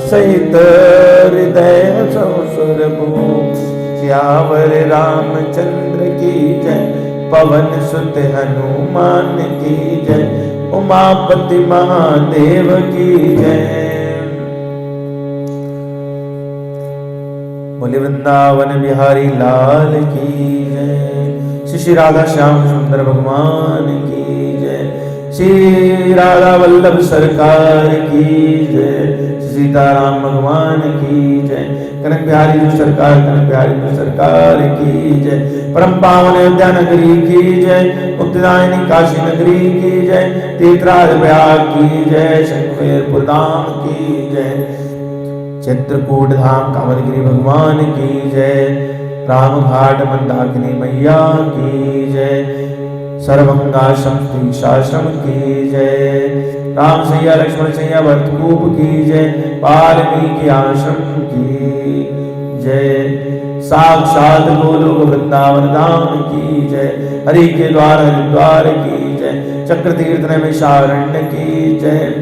सहित, हृदय सुर भूप। सियावर रामचंद्र की जय, पवन सुत हनुमान की जय। उमापति महादेव की जय। बोले वृंदावन बिहारी लाल की जय। श्री राधा श्याम सुंदर भगवान की जय। श्री राधा वल्लभ सरकार की जय। सीताराम भगवान की जय। कनक बिहारी जो सरकार, कनक बिहारी जो सरकार की जय। परम पावन अयोध्या नगरी की जय। मुक्तिदायिनी काशी नगरी की जय। तीर्थराज प्रयाग की जय। शंकरपुर धाम की जय। चित्रकूट धाम कामदगिरी भगवान की जय। राम घाट मंदाकिनी मैया की जय। सर्वंगाश्रम तीर्थाश्रम की जय। राम सैया लक्ष्मण सैया भरतकूप की जय। वाल्मीकि आश्रम की जय। साक्षात गोलोक वृंदावन धाम की जय। हरि के द्वार हरिद्वार की जय। चक्र तीर्थ नैमिषारण्य की जय।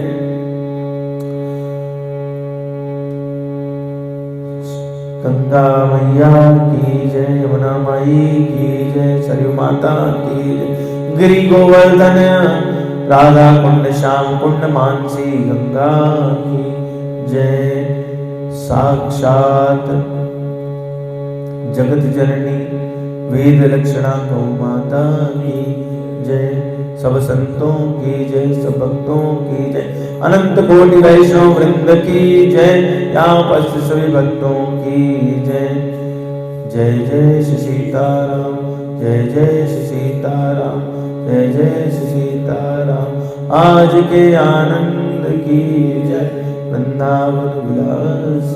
गंगा मैया की जय। यमुना माई की जय। सरयू माता की जय। गिरि गोवर्धन राधा कुंड श्याम कुंड मानसी गंगा की जय। साक्षात जगत जननी वेद लक्षणा गौ माता की जय। सब संतों की जय, सब भक्तों की जय, अनंत कोटि वैष्णव वृंद की जय। यहाँ उपस्थित सभी भक्तों की जय। जय जय श्री सीताराम, जय जय श्री सीताराम, जय जय श्री सीताराम। आज के आनंद की जय, वृंदावन विलास